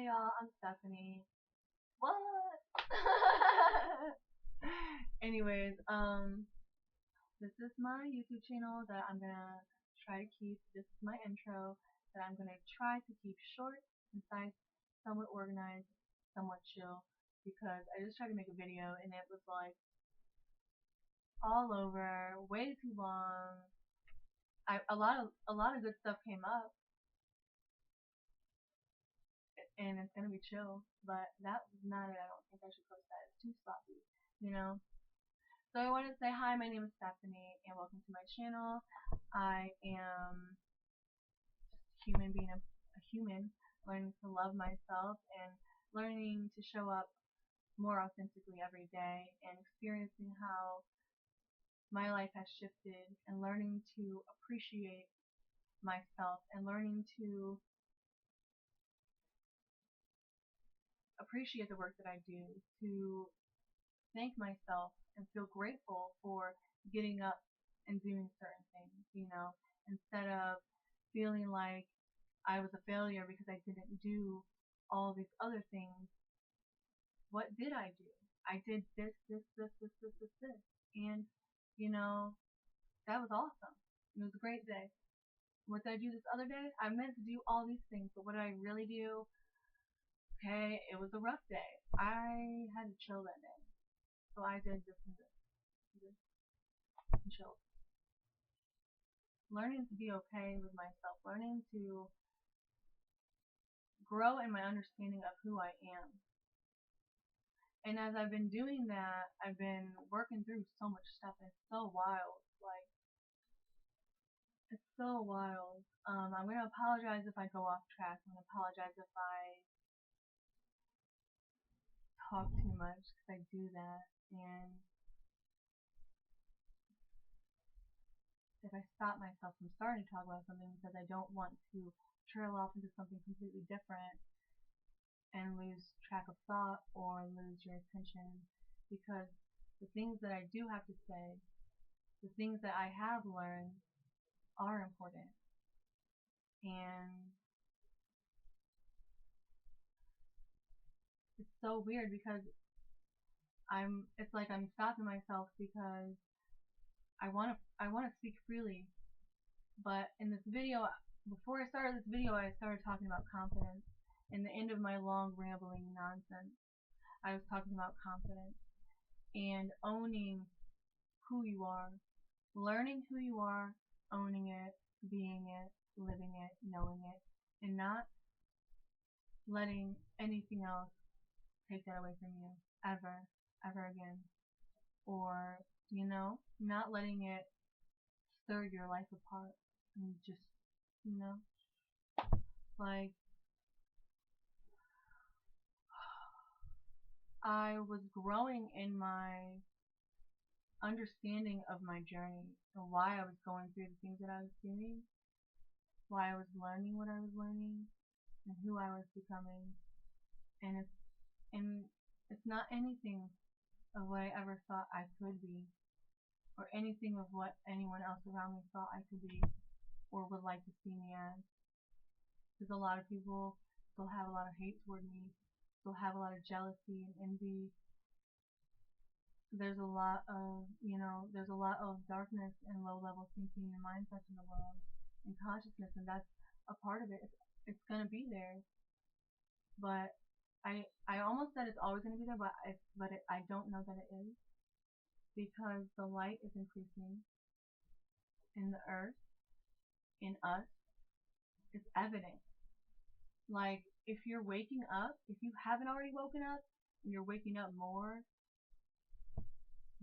Hey y'all, I'm Stephanie. What? Anyways, this is my YouTube channel that I'm gonna try to keep. This is my intro that I'm gonna try to keep short, concise, somewhat organized, somewhat chill, because I just tried to make a video and it was like all over, way too long. A lot of good stuff came up, and it's gonna be chill, but that was not it. I don't think I should post that. It's too sloppy, you know. So I wanted to say hi, my name is Stephanie and welcome to my channel. I am just a human being, a human, learning to love myself and learning to show up more authentically every day and experiencing how my life has shifted and learning to appreciate myself and learning to appreciate the work that I do, to thank myself and feel grateful for getting up and doing certain things, you know, instead of feeling like I was a failure because I didn't do all these other things. What did I do? I did this, and you know, that was awesome. It was a great day. What did I do this other day? I meant to do all these things, but what did I really do? Okay, it was a rough day. I had to chill that day. So I did this and this and chill. Learning to be okay with myself, learning to grow in my understanding of who I am. And as I've been doing that, I've been working through so much stuff, and it's so wild. Like, it's so wild. I'm going to apologize if I go off track. I'm going to apologize if I talk too much, because I do that. And if I stop myself from starting to talk about something because I don't want to trail off into something completely different and lose track of thought or lose your attention, because the things that I do have to say, the things that I have learned are important. And it's so weird because it's like I'm stopping myself because I want to speak freely. But in this video, before I started this video, I started talking about confidence. In the end of my long rambling nonsense, I was talking about confidence and owning who you are, learning who you are, owning it, being it, living it, knowing it, and not letting anything else take that away from you ever again. Or, you know, not letting it stir your life apart and just, you know, like, I was growing in my understanding of my journey and why I was going through the things that I was doing, why I was learning what I was learning, and who I was becoming. And it's not anything of what I ever thought I could be, or anything of what anyone else around me thought I could be, or would like to see me as. Because a lot of people still have a lot of hate toward me, still have a lot of jealousy and envy. There's a lot of, you know, there's a lot of darkness and low-level thinking and mindsets in the world and consciousness, and that's a part of it. It's gonna be there, but I almost said it's always gonna be there, but I don't know that it is, because the light is increasing in the earth, in us. It's evident. Like, if you're waking up, if you haven't already woken up, and you're waking up more,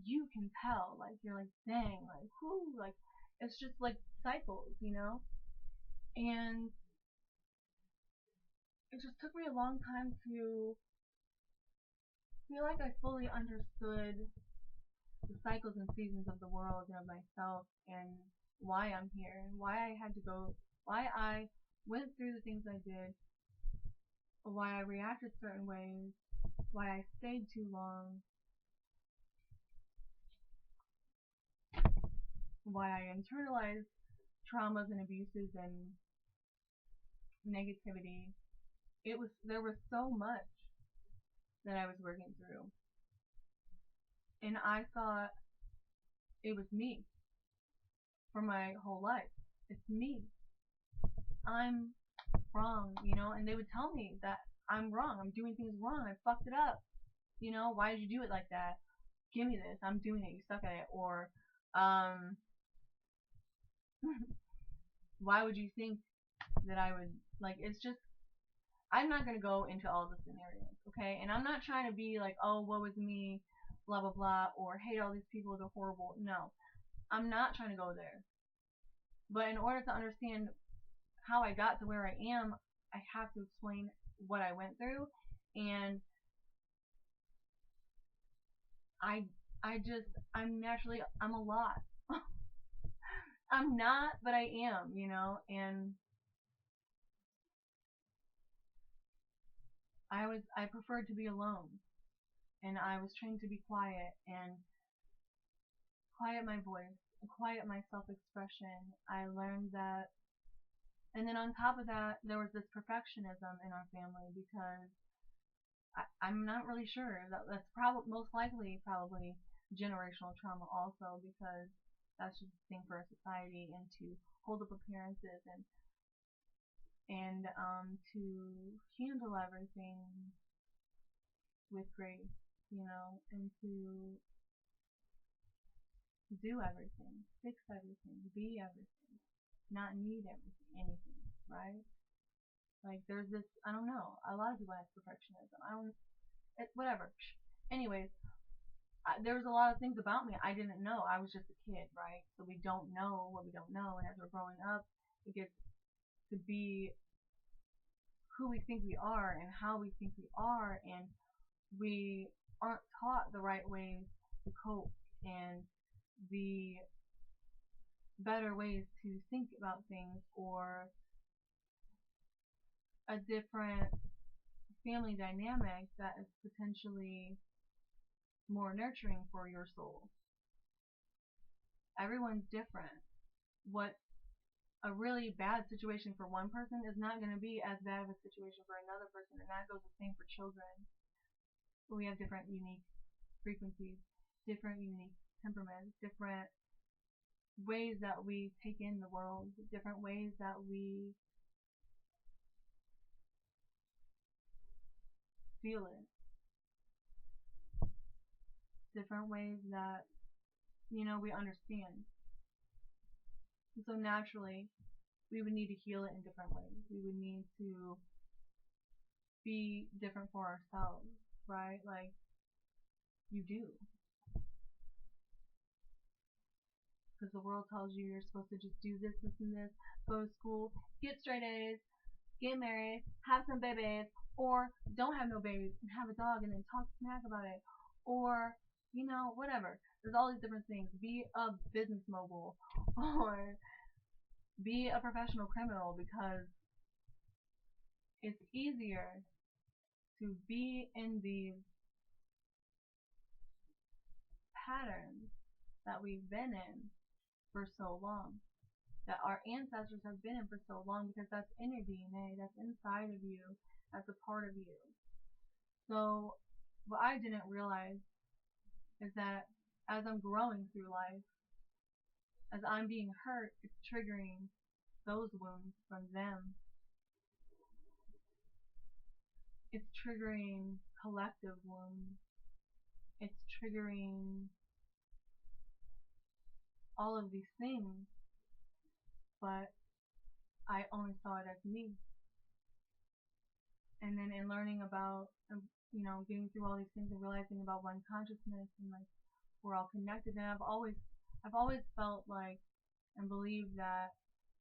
you can tell. Like, you're like, dang, like, whoo, like, it's just like cycles, you know? And it just took me a long time to feel like I fully understood the cycles and seasons of the world and of myself, and why I'm here, and why I had to go, why I went through the things I did, or why I reacted certain ways, why I stayed too long, why I internalized traumas and abuses and negativity, there was so much that I was working through, and I thought it was me for my whole life. It's me. I'm wrong, and they would tell me that I'm wrong. I'm doing things wrong. I fucked it up. Why did you do it like that? Give me this. I'm doing it. You suck at it. Or, why would you think that I would, like, it's just, I'm not going to go into all the scenarios, okay? And I'm not trying to be like, oh, woe is me, blah, blah, blah, or hate all these people, they're horrible. No, I'm not trying to go there. But in order to understand how I got to where I am, I have to explain what I went through. And I'm a lot. I'm not, but I am, and I preferred to be alone, and I was trained to be quiet and quiet my voice, quiet my self-expression. I learned that, and then on top of that, there was this perfectionism in our family because I'm not really sure. That's probably most likely probably generational trauma also, because that's just a thing for our society, and to hold up appearances and to handle everything with grace, and to do everything, fix everything, be everything, not need anything, right? Like there's this, I don't know, a lot of people have perfectionism. Whatever. Anyways, there was a lot of things about me I didn't know. I was just a kid, right? So we don't know what we don't know, and as we're growing up, we get to be who we think we are and how we think we are, and we aren't taught the right ways to cope and the better ways to think about things, or a different family dynamic that is potentially more nurturing for your soul. Everyone's different. What's a really bad situation for one person is not going to be as bad of a situation for another person, and that goes the same for children. We have different unique frequencies, different unique temperaments, different ways that we take in the world, different ways that we feel it, different ways that we understand. And so naturally, we would need to heal it in different ways. We would need to be different for ourselves, right? Like you do. Because the world tells you you're supposed to just do this, this, and this, go to school, get straight A's, get married, have some babies, or don't have no babies and have a dog and then talk smack about it, or whatever. There's all these different things. Be a business mogul, or be a professional criminal, because it's easier to be in these patterns that we've been in for so long, that our ancestors have been in for so long, because that's in your DNA, that's inside of you, that's a part of you. So what I didn't realize is that as I'm growing through life, as I'm being hurt, it's triggering those wounds from them. It's triggering collective wounds. It's triggering all of these things, but I only saw it as me. And then in learning about, getting through all these things and realizing about one consciousness, and like we're all connected, and I've always felt like and believed that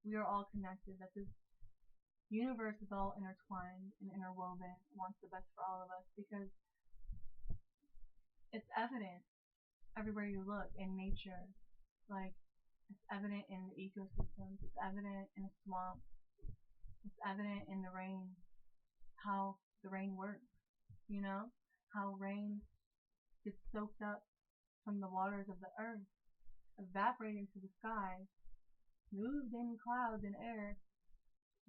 we are all connected, that this universe is all intertwined and interwoven and wants the best for all of us, because it's evident everywhere you look in nature. Like it's evident in the ecosystems, it's evident in the swamp, it's evident in the rain, how the rain works, how rain gets soaked up from the waters of the earth, evaporated into the sky, moved in clouds and air,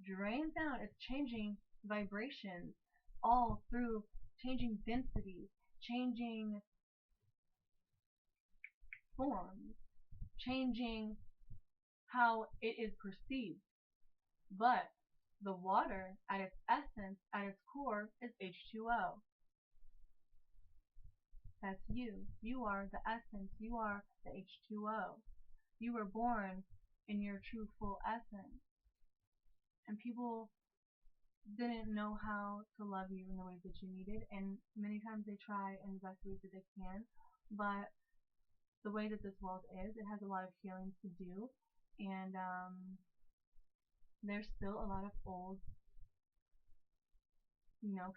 drains down. It's changing vibrations, all through changing densities, changing forms, changing how it is perceived. But the water, at its essence, at its core, is H2O. That's you. You are the essence. You are the H2O. You were born in your true full essence. And people didn't know how to love you in the ways that you needed, and many times they try in the best ways that they can, but the way that this world is, it has a lot of healing to do, and there's still a lot of old,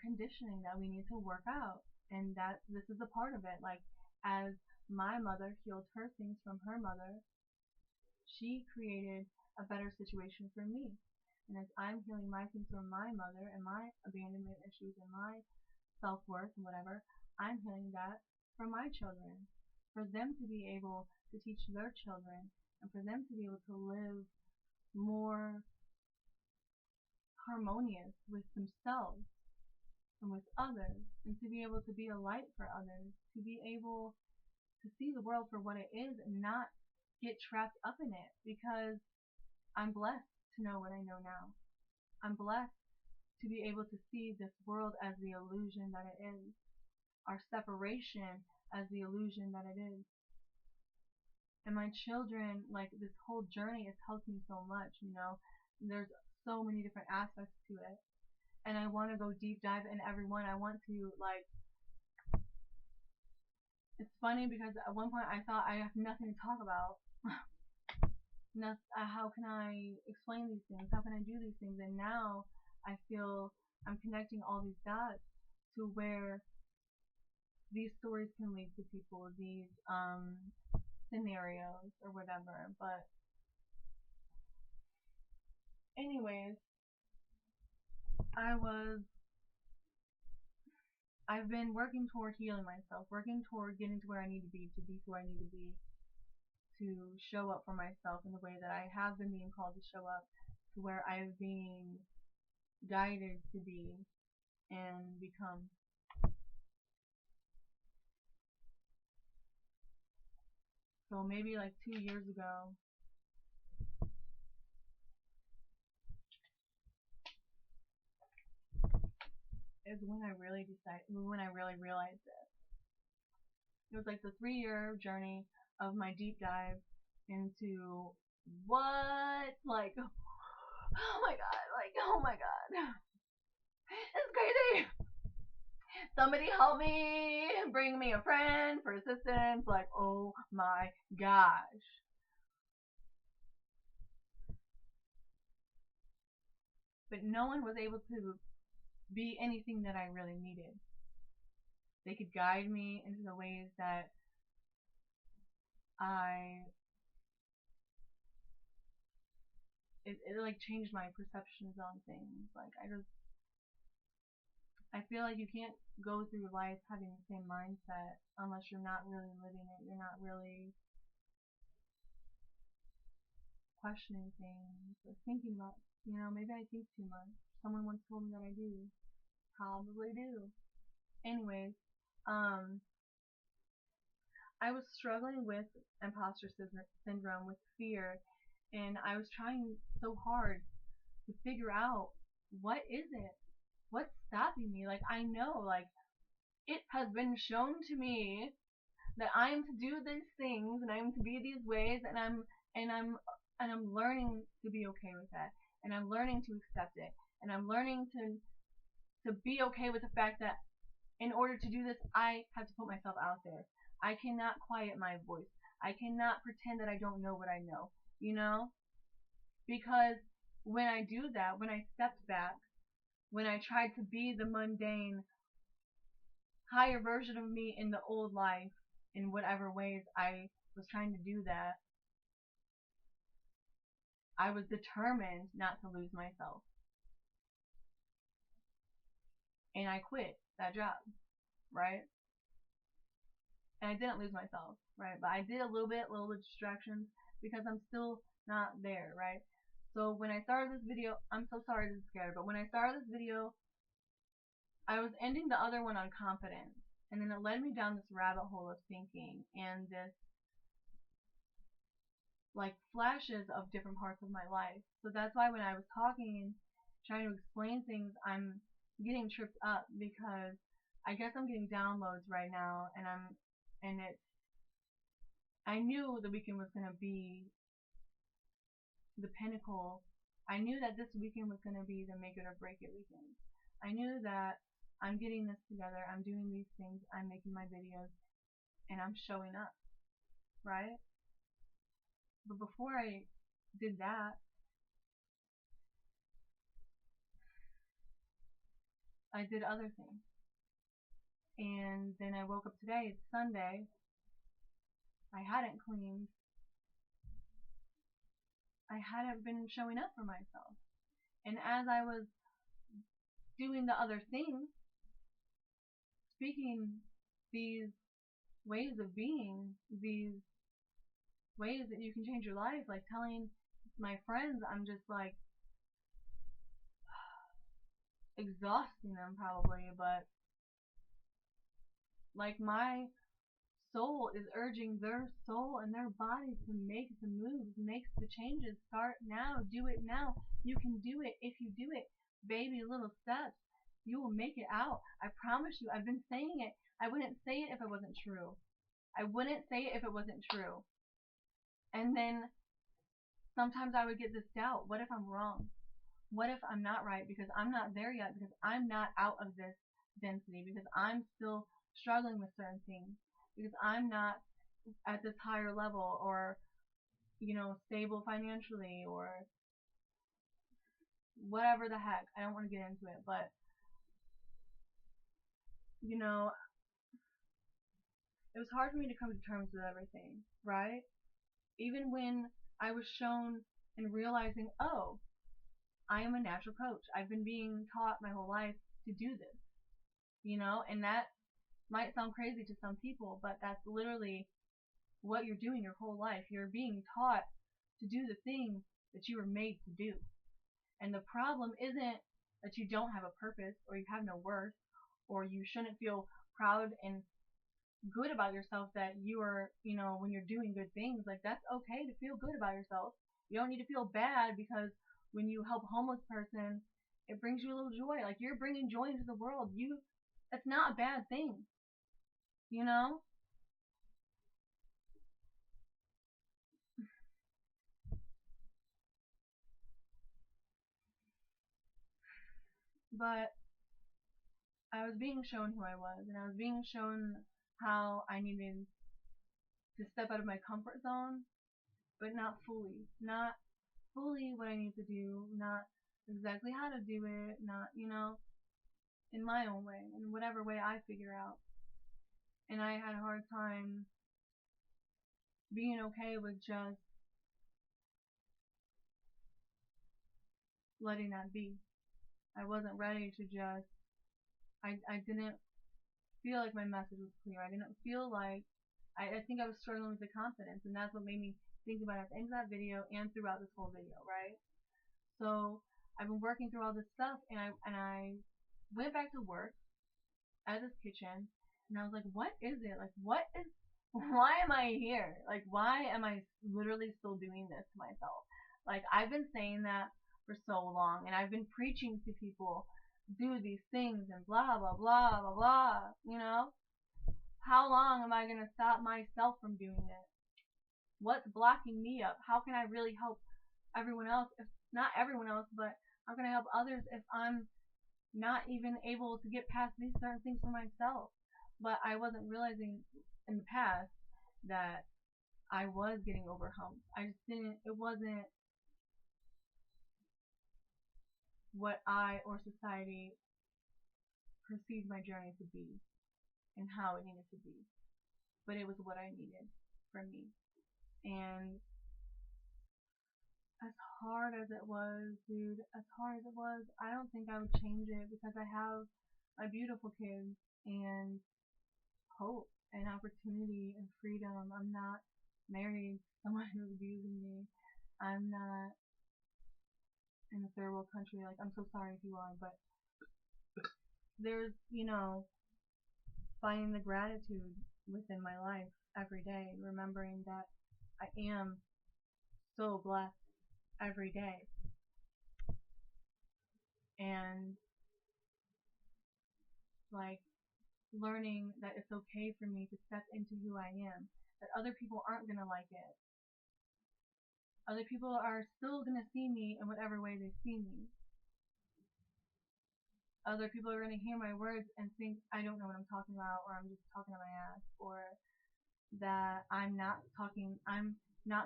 conditioning that we need to work out, and that this is a part of it. Like, as my mother healed her things from her mother, she created a better situation for me. And as I'm healing my things from my mother and my abandonment issues and my self-worth and whatever, I'm healing that for my children. For them to be able to teach their children, and for them to be able to live more harmonious with themselves and with others, and to be able to be a light for others, to be able to see the world for what it is and not get trapped up in it, because I'm blessed to know what I know now. I'm blessed to be able to see this world as the illusion that it is, our separation as the illusion that it is. And my children, like, this whole journey has helped me so much, There's so many different aspects to it. And I want to go deep dive in every one. I want to, it's funny because at one point I thought I have nothing to talk about. How can I explain these things? How can I do these things? And now I feel I'm connecting all these dots to where these stories can lead to people, these scenarios or whatever. But anyways, I've been working toward healing myself, working toward getting to where I need to be who I need to be, to show up for myself in the way that I have been being called to show up, to where I'm being guided to be and become. So maybe like 2 years ago, is when I really realized it. It was like the 3-year journey of my deep dive into what, like, oh my god, it's crazy. Somebody help me, bring me a friend for assistance, like, oh my gosh. But no one was able to be anything that I really needed. They could guide me into the ways that it like changed my perceptions on things. Like, I feel like you can't go through life having the same mindset unless you're not really living it. You're not really questioning things or thinking about, maybe I think too much. Someone once told me that I do. Probably do. Anyways, I was struggling with imposter syndrome, with fear, and I was trying so hard to figure out, what is it? What's stopping me? Like, I know, like, it has been shown to me that I am to do these things and I am to be these ways, and I'm learning to be okay with that, and I'm learning to accept it, and I'm learning to be okay with the fact that in order to do this, I have to put myself out there. I cannot quiet my voice. I cannot pretend that I don't know what I know, because when I do that, when I stepped back, when I tried to be the mundane, higher version of me in the old life, in whatever ways I was trying to do that, I was determined not to lose myself. And I quit that job, right? And I didn't lose myself, right? But I did a little bit distractions, because I'm still not there, right? So when I started this video, I'm so sorry to scare, but when I started this video, I was ending the other one on confidence, and then it led me down this rabbit hole of thinking and this like flashes of different parts of my life. So that's why when I was talking and trying to explain things, I'm getting tripped up because I guess I'm getting downloads right now, and I knew the weekend was gonna be the pinnacle. I knew that this weekend was gonna be the make it or break it weekend. I knew that I'm getting this together, I'm doing these things, I'm making my videos, and I'm showing up, right? But before I did that, I did other things. And then I woke up today, it's Sunday, I hadn't cleaned, I hadn't been showing up for myself. And as I was doing the other things, speaking these ways of being, these ways that you can change your life, like telling my friends, I'm just like exhausting them probably, but like my soul is urging their soul and their body to make the moves, make the changes, start now, do it now. You can do it if you do it. Baby little steps. You will make it out. I promise you. I've been saying it. I wouldn't say it if it wasn't true. I wouldn't say it if it wasn't true. And then sometimes I would get this doubt. What if I'm wrong? What if I'm not right? Because I'm not there yet, because I'm not out of this density, because I'm still struggling with certain things, because I'm not at this higher level, or stable financially, or whatever the heck. I don't want to get into it, but it was hard for me to come to terms with everything, right? Even when I was shown and realizing, oh, I am a natural coach. I've been being taught my whole life to do this, and that might sound crazy to some people, but that's literally what you're doing your whole life. You're being taught to do the thing that you were made to do. And the problem isn't that you don't have a purpose, or you have no worth, or you shouldn't feel proud and good about yourself that you are, when you're doing good things. Like, that's okay to feel good about yourself. You don't need to feel bad because when you help a homeless person, it brings you a little joy. Like, you're bringing joy into the world. That's not a bad thing, you know? But I was being shown who I was, and I was being shown how I needed to step out of my comfort zone, but not fully. Not fully what I need to do, not exactly how to do it, not, in my own way, in whatever way I figure out. And I had a hard time being okay with just letting that be. I wasn't ready to just, I didn't feel like my message was clear. I didn't feel like, I think I was struggling with the confidence, and that's what made me think about it at the end of that video and throughout this whole video, right? So I've been working through all this stuff, and I went back to work at this kitchen, and I was like, what is it? Like, why am I here? Like, why am I literally still doing this to myself? Like, I've been saying that for so long, and I've been preaching to people, do these things, and blah, blah, blah, blah, blah, How long am I going to stop myself from doing it? What's blocking me up? How can I really help everyone else? If not everyone else, but how can I help others if I'm not even able to get past these certain things for myself? But I wasn't realizing in the past that I was getting overwhelmed. I just didn't, it wasn't what I or society perceived my journey to be and how it needed to be. But it was what I needed from me. And as hard as it was, dude, as hard as it was, I don't think I would change it because I have my beautiful kids and hope and opportunity and freedom. I'm not married to someone who's abusing me. I'm not in a third world country, like, I'm so sorry if you are, but there's, finding the gratitude within my life every day, remembering that I am so blessed every day. And like learning that it's okay for me to step into who I am, that other people aren't going to like it. Other people are still going to see me in whatever way they see me. Other people are going to hear my words and think I don't know what I'm talking about, or I'm just talking on my ass, or that I'm not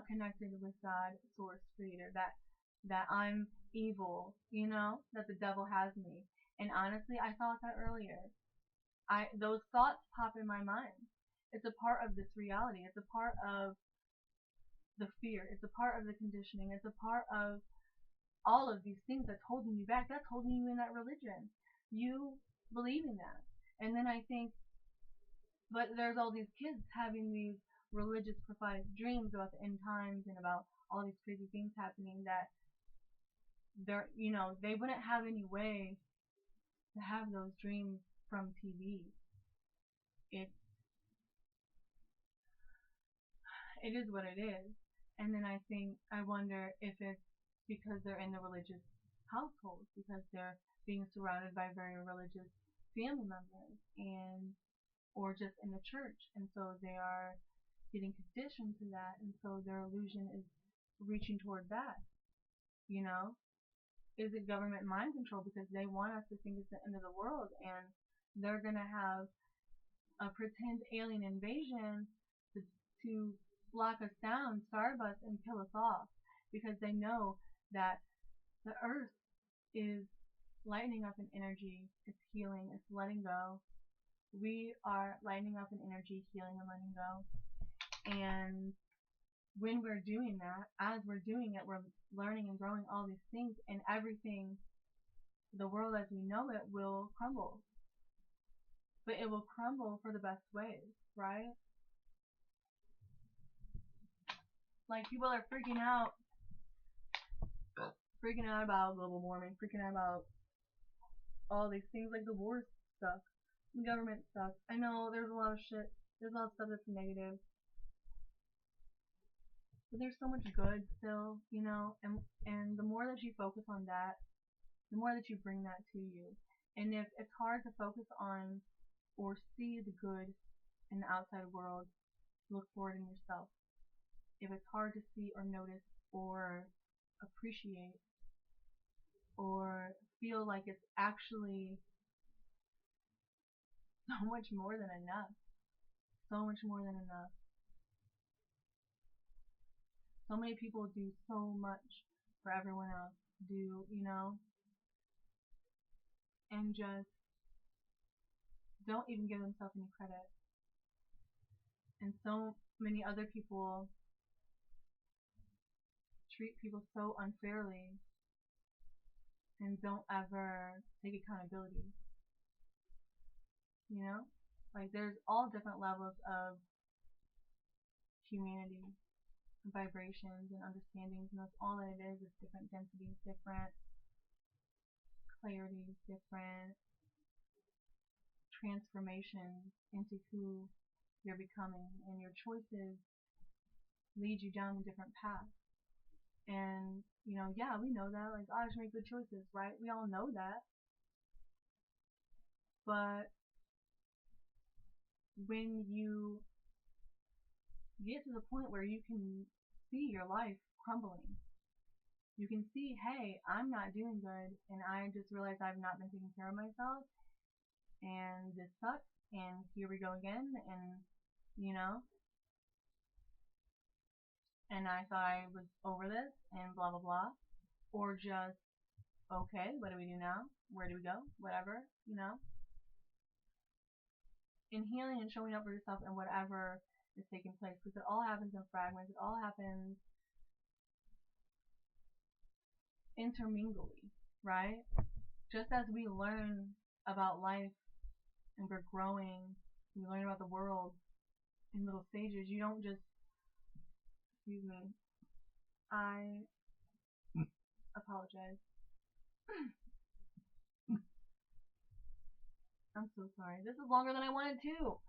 connected with God, source, creator, that I'm evil, that the devil has me. And honestly, I thought that earlier. Those thoughts pop in my mind. It's a part of this reality. It's a part of the fear. It's a part of the conditioning. It's a part of all of these things that's holding you back. That's holding you in that religion. You believe in that. And then I think, but there's all these kids having these religious prophetic dreams about the end times and about all these crazy things happening that they wouldn't have any way to have those dreams from TV. It is what it is. And then I wonder if it's because they're in the religious households, because they're being surrounded by very religious family members or just in the church, and so they are getting conditioned to that, and so their illusion is reaching toward that. Is it government mind control because they want us to think it's the end of the world, and they're gonna have a pretend alien invasion to lock us down, starve us, and kill us off, because they know that the earth is lightening up in energy, it's healing, it's letting go. We are lightening up in energy, healing, and letting go. And when we're doing that, as we're doing it, we're learning and growing all these things, and everything, the world as we know it, will crumble. But it will crumble for the best ways, right? Like, people are freaking out about global warming, freaking out about all these things, like the war stuff, the government stuff. I know there's a lot of shit, there's a lot of stuff that's negative, but there's so much good still, and the more that you focus on that, the more that you bring that to you. And if it's hard to focus on or see the good in the outside world, look for it in yourself. If it's hard to see or notice or appreciate or feel like it's actually so much more than enough, so much more than enough. So many people do so much for everyone else, and just don't even give themselves any credit. And so many other people treat people so unfairly and don't ever take accountability. Like, there's all different levels of humanity, vibrations, and understandings, and that's all that it is. It's different densities, different clarities, different transformations into who you're becoming, and your choices lead you down a different path. And yeah, we know that, like, I should make good choices, right? We all know that. But when you get to the point where you can see your life crumbling, you can see, hey, I'm not doing good, and I just realized I've not been taking care of myself, and this sucks, and here we go again, and and I thought I was over this, and blah blah blah, or just, okay, what do we do now? Where do we go? Whatever, in healing and showing up for yourself in whatever is taking place, because it all happens in fragments, it all happens intermingly, right? Just as we learn about life and we're growing, we learn about the world in little stages. You don't just, excuse me, I apologize. I'm so sorry. This is longer than I wanted to.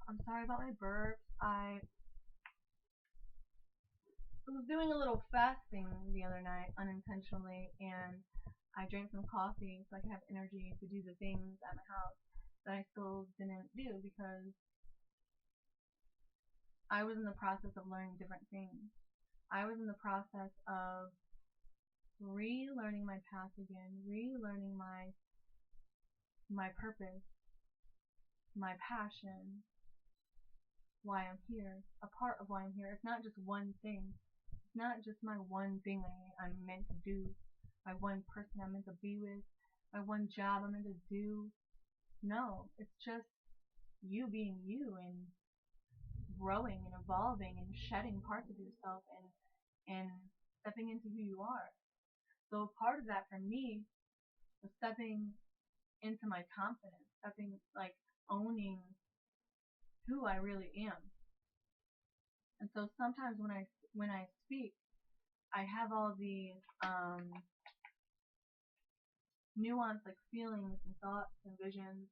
I'm sorry about my burps. I was doing a little fasting the other night unintentionally, and I drank some coffee so I could have energy to do the things at my house that I still didn't do because I was in the process of learning different things. I was in the process of relearning my path again, relearning my purpose, my passion, why I'm here, a part of why I'm here. It's not just one thing. It's not just my one thing I'm meant to do, my one person I'm meant to be with, my one job I'm meant to do. No, it's just you being you and growing and evolving and shedding parts of yourself and stepping into who you are. So part of that for me was stepping into my confidence, stepping like owning who I really am. And so sometimes when I speak, I have all these nuanced like feelings and thoughts and visions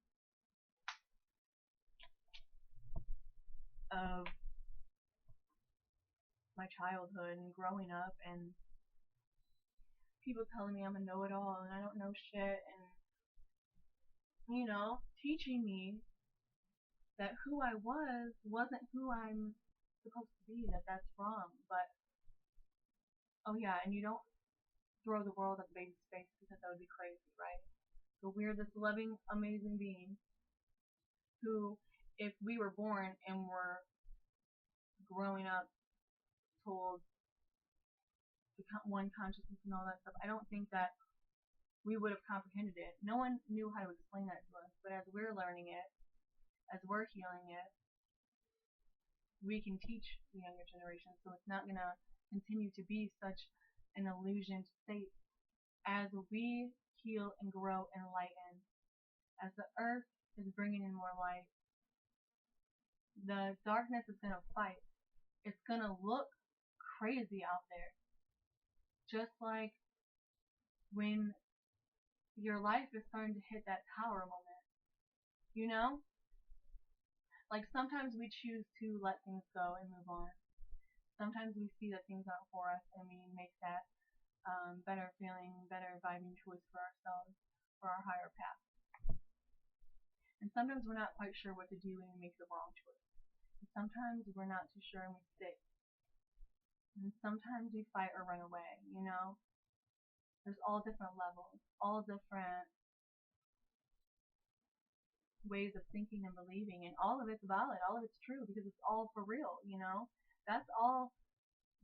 of my childhood and growing up and people telling me I'm a know-it-all and I don't know shit and teaching me that who I wasn't who I'm supposed to be, that that's wrong. But oh yeah, and you don't throw the world at the baby's face because that would be crazy, right? So we're this loving, amazing being who, if we were born and were growing up told one consciousness and all that stuff, I don't think that we would have comprehended it. No one knew how to explain that to us, but as we're learning it, as we're healing it, we can teach the younger generation, so it's not going to continue to be such an illusioned state. As we heal and grow and lighten, as the earth is bringing in more light, the darkness is going to fight. It's going to look crazy out there. Just like when your life is starting to hit that tower moment. Like sometimes we choose to let things go and move on. Sometimes we see that things aren't for us and we make that better feeling, better vibing choice for ourselves, for our higher path. And sometimes we're not quite sure what to do and we make the wrong choice. And sometimes we're not too sure and we stay. And sometimes we fight or run away, There's all different levels, all different ways of thinking and believing, and all of it's valid, all of it's true because it's all for real, That's all,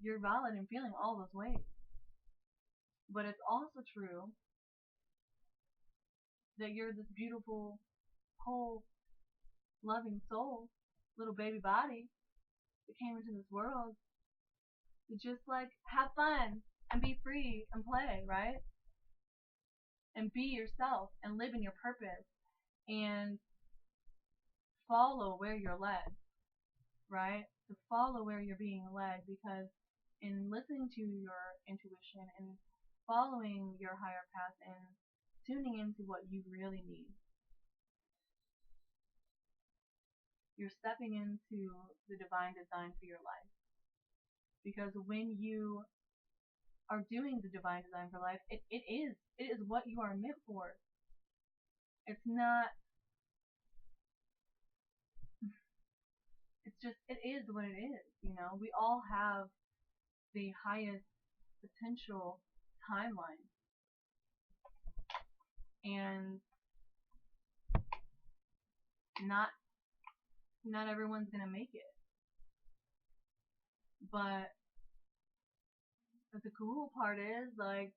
you're valid in feeling all those ways. But it's also true that you're this beautiful, whole, loving soul, little baby body that came into this world to just like have fun and be free and play, right? And be yourself and live in your purpose and follow where you're led, right? To follow where you're being led, because in listening to your intuition and following your higher path and tuning into what you really need, you're stepping into the divine design for your life. Because when you are doing the divine design for life, it is what you are meant for. It's not, it's just, it is what it is, We all have the highest potential timeline. And not everyone's gonna make it. But the cool part is like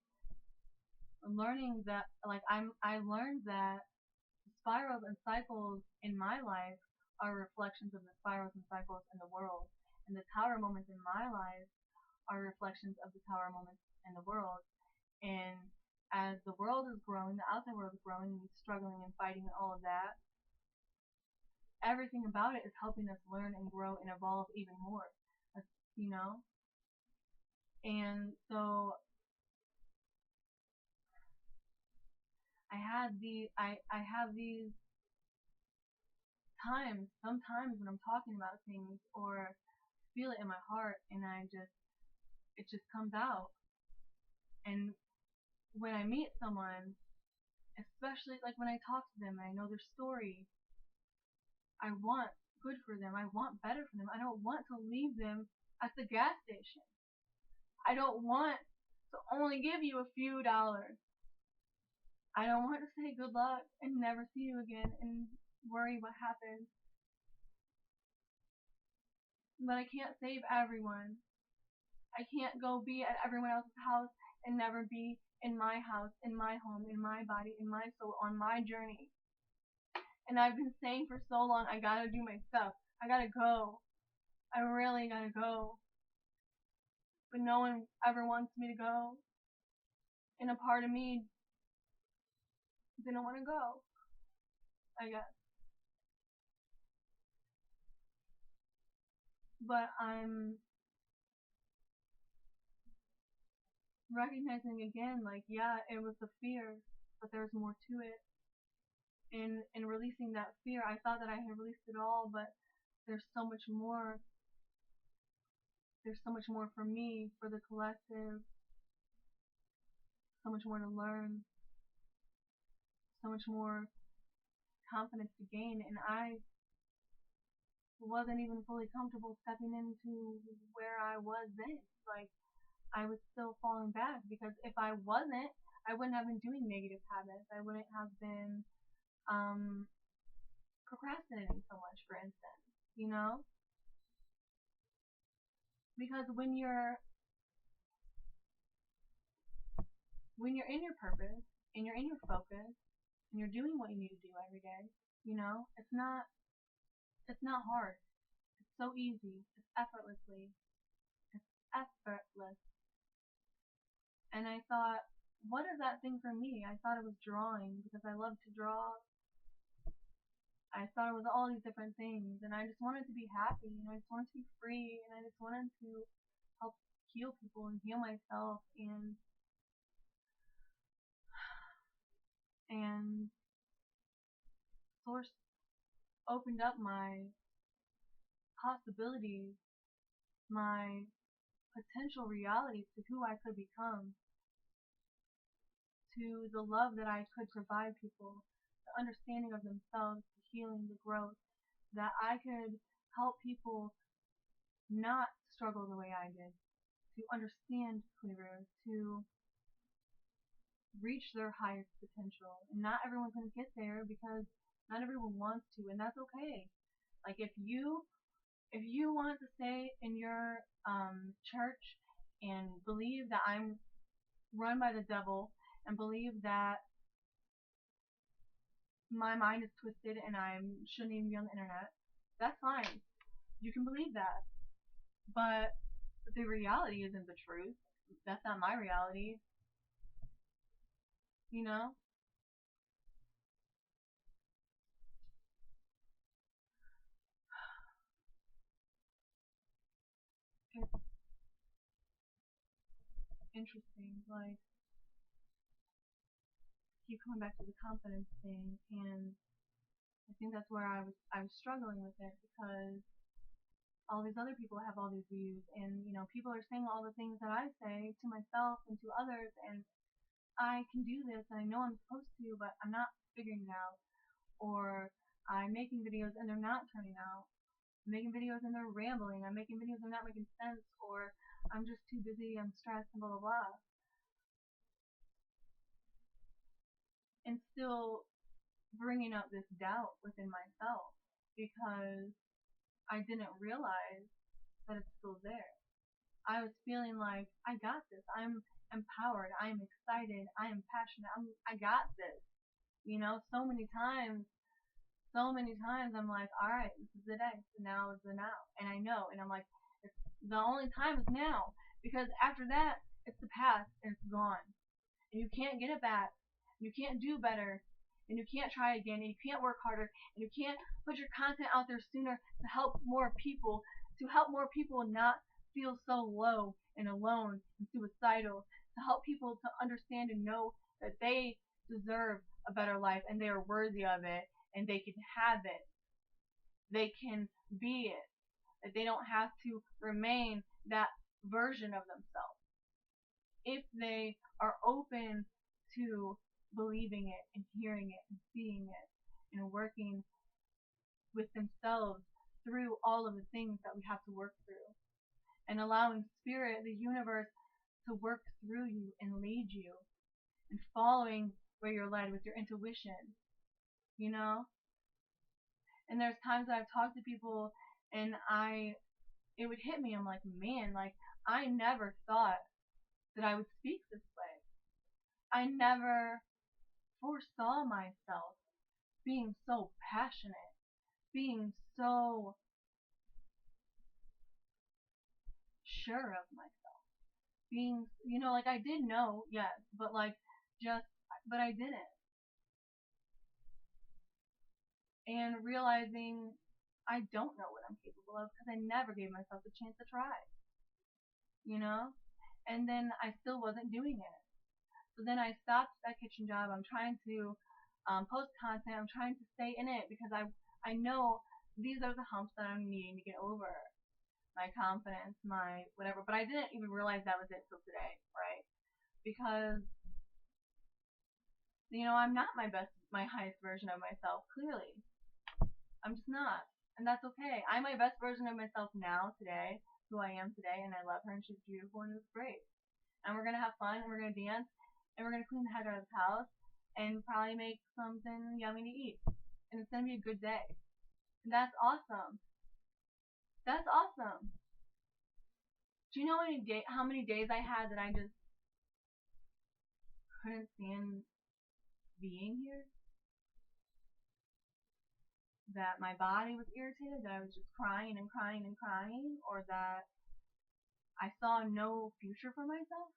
learning that I learned that spirals and cycles in my life are reflections of the spirals and cycles in the world. And the tower moments in my life are reflections of the tower moments in the world. And as the world is growing, the outside world is growing, and struggling and fighting and all of that, everything about it is helping us learn and grow and evolve even more. And so I have these times, sometimes when I'm talking about things or feel it in my heart, and it just comes out. And when I meet someone, especially like when I talk to them and I know their story, I want good for them. I want better for them. I don't want to leave them at the gas station. I don't want to only give you a few dollars. I don't want to say good luck and never see you again and worry what happens. But I can't save everyone. I can't go be at everyone else's house and never be in my house, in my home, in my body, in my soul, on my journey. And I've been saying for so long, I gotta do my stuff. I gotta go. I really gotta go. But no one ever wants me to go. And a part of me didn't want to go, I guess. But I'm recognizing again, like, yeah, it was the fear, but there's more to it. In releasing that fear, I thought that I had released it all, but there's so much more. There's so much more for me, for the collective, so much more to learn, so much more confidence to gain, and I wasn't even fully comfortable stepping into where I was then. Like, I was still falling back, because if I wasn't, I wouldn't have been doing negative habits. I wouldn't have been procrastinating so much, for instance, you know? Because when you're in your purpose and you're in your focus and you're doing what you need to do every day, you know, it's not hard. It's so easy. It's effortlessly. It's effortless. And I thought, what is that thing for me? I thought it was drawing, because I love to draw. I thought it was all these different things, and I just wanted to be happy, and I just wanted to be free, and I just wanted to help heal people and heal myself, and Source opened up my possibilities, my potential realities to who I could become, to the love that I could provide people, the understanding of themselves, the healing, the growth, that I could help people not struggle the way I did, to understand clearer, to reach their highest potential. And not everyone's going to get there, because not everyone wants to, and that's okay. Like, if you want to stay in your church and believe that I'm run by the devil, and believe that my mind is twisted and I shouldn't even be on the internet, that's fine. You can believe that. But the reality isn't the truth. That's not my reality. You know? It's interesting. Like, keep coming back to the confidence thing, and I think that's where I was struggling with it, because all these other people have all these views, and you know, people are saying all the things that I say to myself and to others, and I can do this, and I know I'm supposed to, but I'm not figuring it out. Or I'm making videos and they're not turning out. I'm making videos and they're rambling. I'm making videos and they're not making sense. Or I'm just too busy, I'm stressed, and blah blah blah. And still bringing up this doubt within myself, because I didn't realize that it's still there. I was feeling like, I got this. I'm empowered. I am excited. I am passionate. I got this. You know, so many times I'm like, all right, this is the day. So now is the now. And I know. And I'm like, it's, the only time is now. Because after that, it's the past and it's gone. And you can't get it back. You can't do better. And you can't try again. And you can't work harder. And you can't put your content out there sooner to help more people. To help more people not feel so low and alone and suicidal. To help people to understand and know that they deserve a better life and they are worthy of it and they can have it. They can be it. That they don't have to remain that version of themselves. If they are open to believing it and hearing it and seeing it and working with themselves through all of the things that we have to work through and allowing spirit, the universe, to work through you and lead you and following where you're led with your intuition, you know? And there's times that I've talked to people and it would hit me. I'm like, man, like I never thought that I would speak this way. I never foresaw myself being so passionate, being so sure of myself, being, like I did know, yes, but but I didn't. And realizing I don't know what I'm capable of because I never gave myself the chance to try, and then I still wasn't doing it. So then I stopped that kitchen job. I'm trying to post content. I'm trying to stay in it because I know these are the humps that I'm needing to get over. My confidence, my whatever. But I didn't even realize that was it till today, right? Because I'm not my highest version of myself. Clearly, I'm just not, and that's okay. I'm my best version of myself now, today, who I am today, and I love her, and she's beautiful, and it's great. And we're gonna have fun, and we're gonna dance, and we're gonna clean the heck out of the house, and probably make something yummy to eat. And it's gonna be a good day. And that's awesome. That's awesome. Do you know how many days I had that I just couldn't stand being here? That my body was irritated, that I was just crying and crying and crying, or that I saw no future for myself?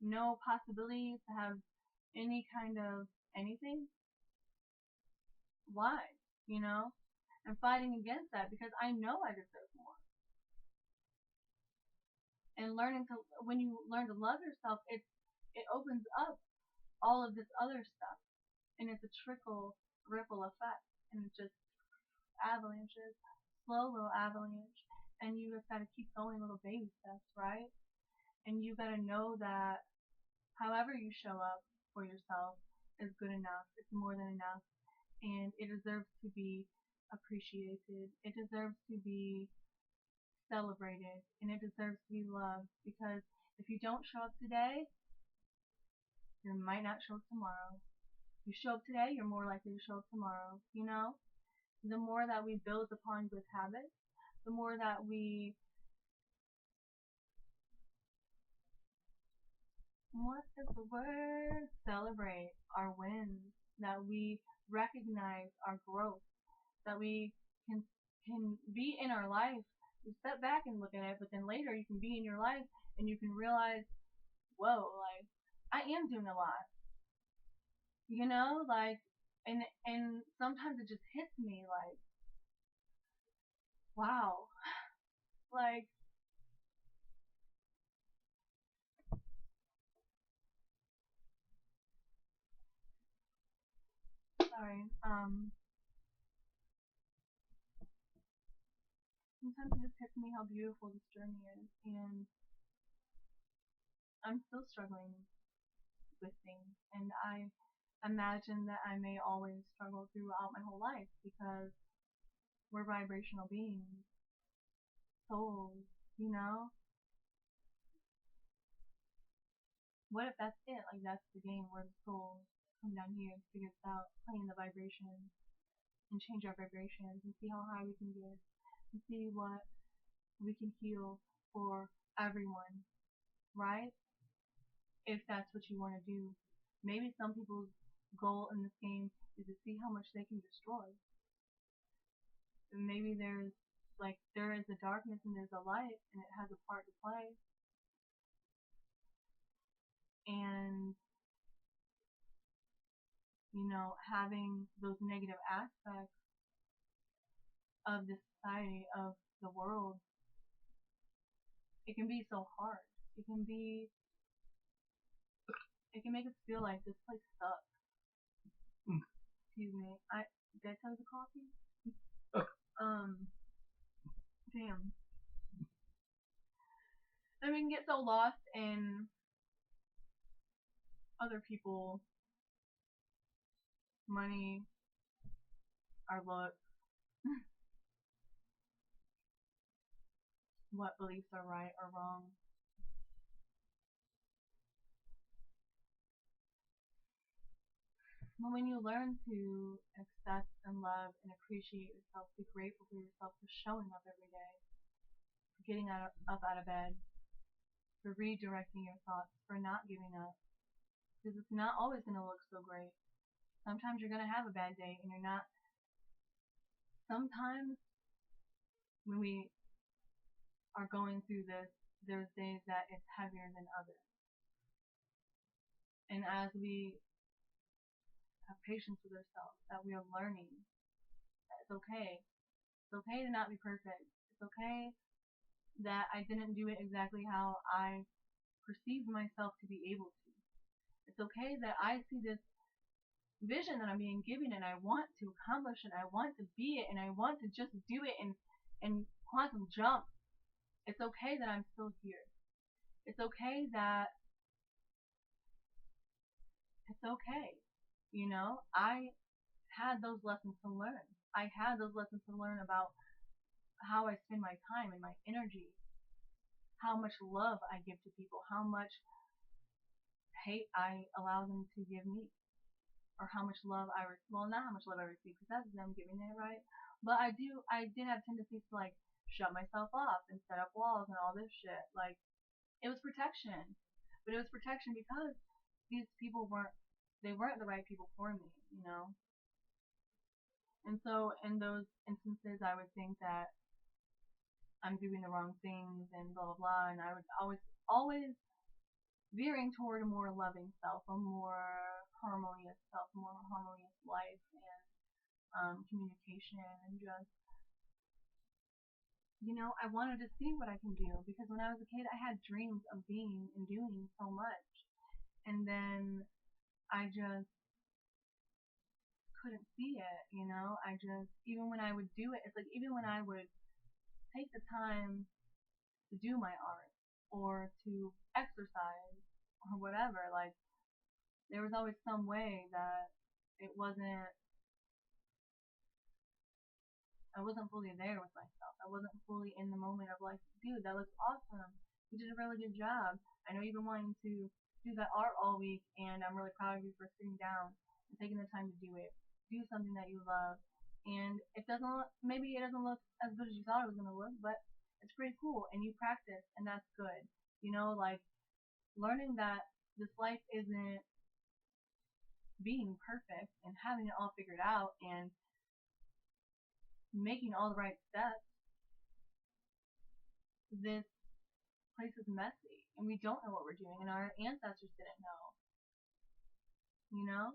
No possibility to have any kind of anything? Why? I'm fighting against that because I know I deserve more. And when you learn to love yourself, it opens up all of this other stuff, and it's a ripple effect, and it's just avalanches, slow little avalanche, and you just gotta keep going, little baby steps, right? And you gotta know that however you show up for yourself is good enough. It's more than enough, and it deserves to be appreciated. It deserves to be celebrated, and it deserves to be loved, because if you don't show up today, you might not show up tomorrow. If you show up today, you're more likely to show up tomorrow, The more that we build upon good habits, the more that we celebrate our wins, that we recognize our growth, that we can be in our life. You step back and look at it, but then later you can be in your life and you can realize, whoa, like I am doing a lot, and sometimes it just hits me like, wow, like sorry, sometimes it just hits me how beautiful this journey is, and I'm still struggling with things, and I imagine that I may always struggle throughout my whole life because we're vibrational beings, souls, What if that's it? Like that's the game where the souls come down here and figure this out, playing the vibrations and change our vibrations and see how high we can get and see what we can heal for everyone, right? If that's what you want to do. Maybe some people's goal in this game is to see how much they can destroy. And maybe there is a darkness and there's a light, and it has a part to play. And having those negative aspects of this society, of the world, it can be so hard. It can be it can make us feel like this place sucks. Excuse me. Did I tell you the coffee? Damn. And we can get so lost in other people, money, our looks, what beliefs are right or wrong. But when you learn to accept and love and appreciate yourself, be grateful for yourself for showing up every day, for getting up out of bed, for redirecting your thoughts, for not giving up, because it's not always going to look so great. Sometimes you're going to have a bad day and you're not. Sometimes when we are going through this, there's days that it's heavier than others. And as we have patience with ourselves, that we are learning that it's okay. It's okay to not be perfect. It's okay that I didn't do it exactly how I perceived myself to be able to. It's okay that I see this vision that I'm being given and I want to accomplish it, I want to be it, and I want to just do it and quantum jump. It's okay that I'm still here. It's okay that it's okay. You know, I had those lessons to learn. I had those lessons to learn about how I spend my time and my energy, how much love I give to people, how much hate I allow them to give me, or how much love well, not how much love I receive, because that's them giving it, right? But I did have tendencies to like shut myself off and set up walls and all this shit. Like, it was protection, but it was protection because these people weren't the right people for me, you know? And so in those instances, I would think that I'm doing the wrong things and blah blah blah, and I would always veering toward a more loving self, a more harmonious self, a more harmonious life and communication, and just, you know, I wanted to see what I can do, because when I was a kid, I had dreams of being and doing so much, and then I just couldn't see it, you know. I just, even when I would do it, it's like even when I would take the time to do my art or to exercise or whatever, like, there was always some way that it wasn't, I wasn't fully there with myself. I wasn't fully in the moment of like, dude, that looks awesome. You did a really good job. I know you've been wanting to do that art all week, and I'm really proud of you for sitting down and taking the time to do it. Do something that you love. And maybe it doesn't look as good as you thought it was going to look, but it's pretty cool, and you practice, and that's good. You know, like, learning that this life isn't being perfect and having it all figured out and making all the right steps. This place is messy, and we don't know what we're doing, and our ancestors didn't know, you know?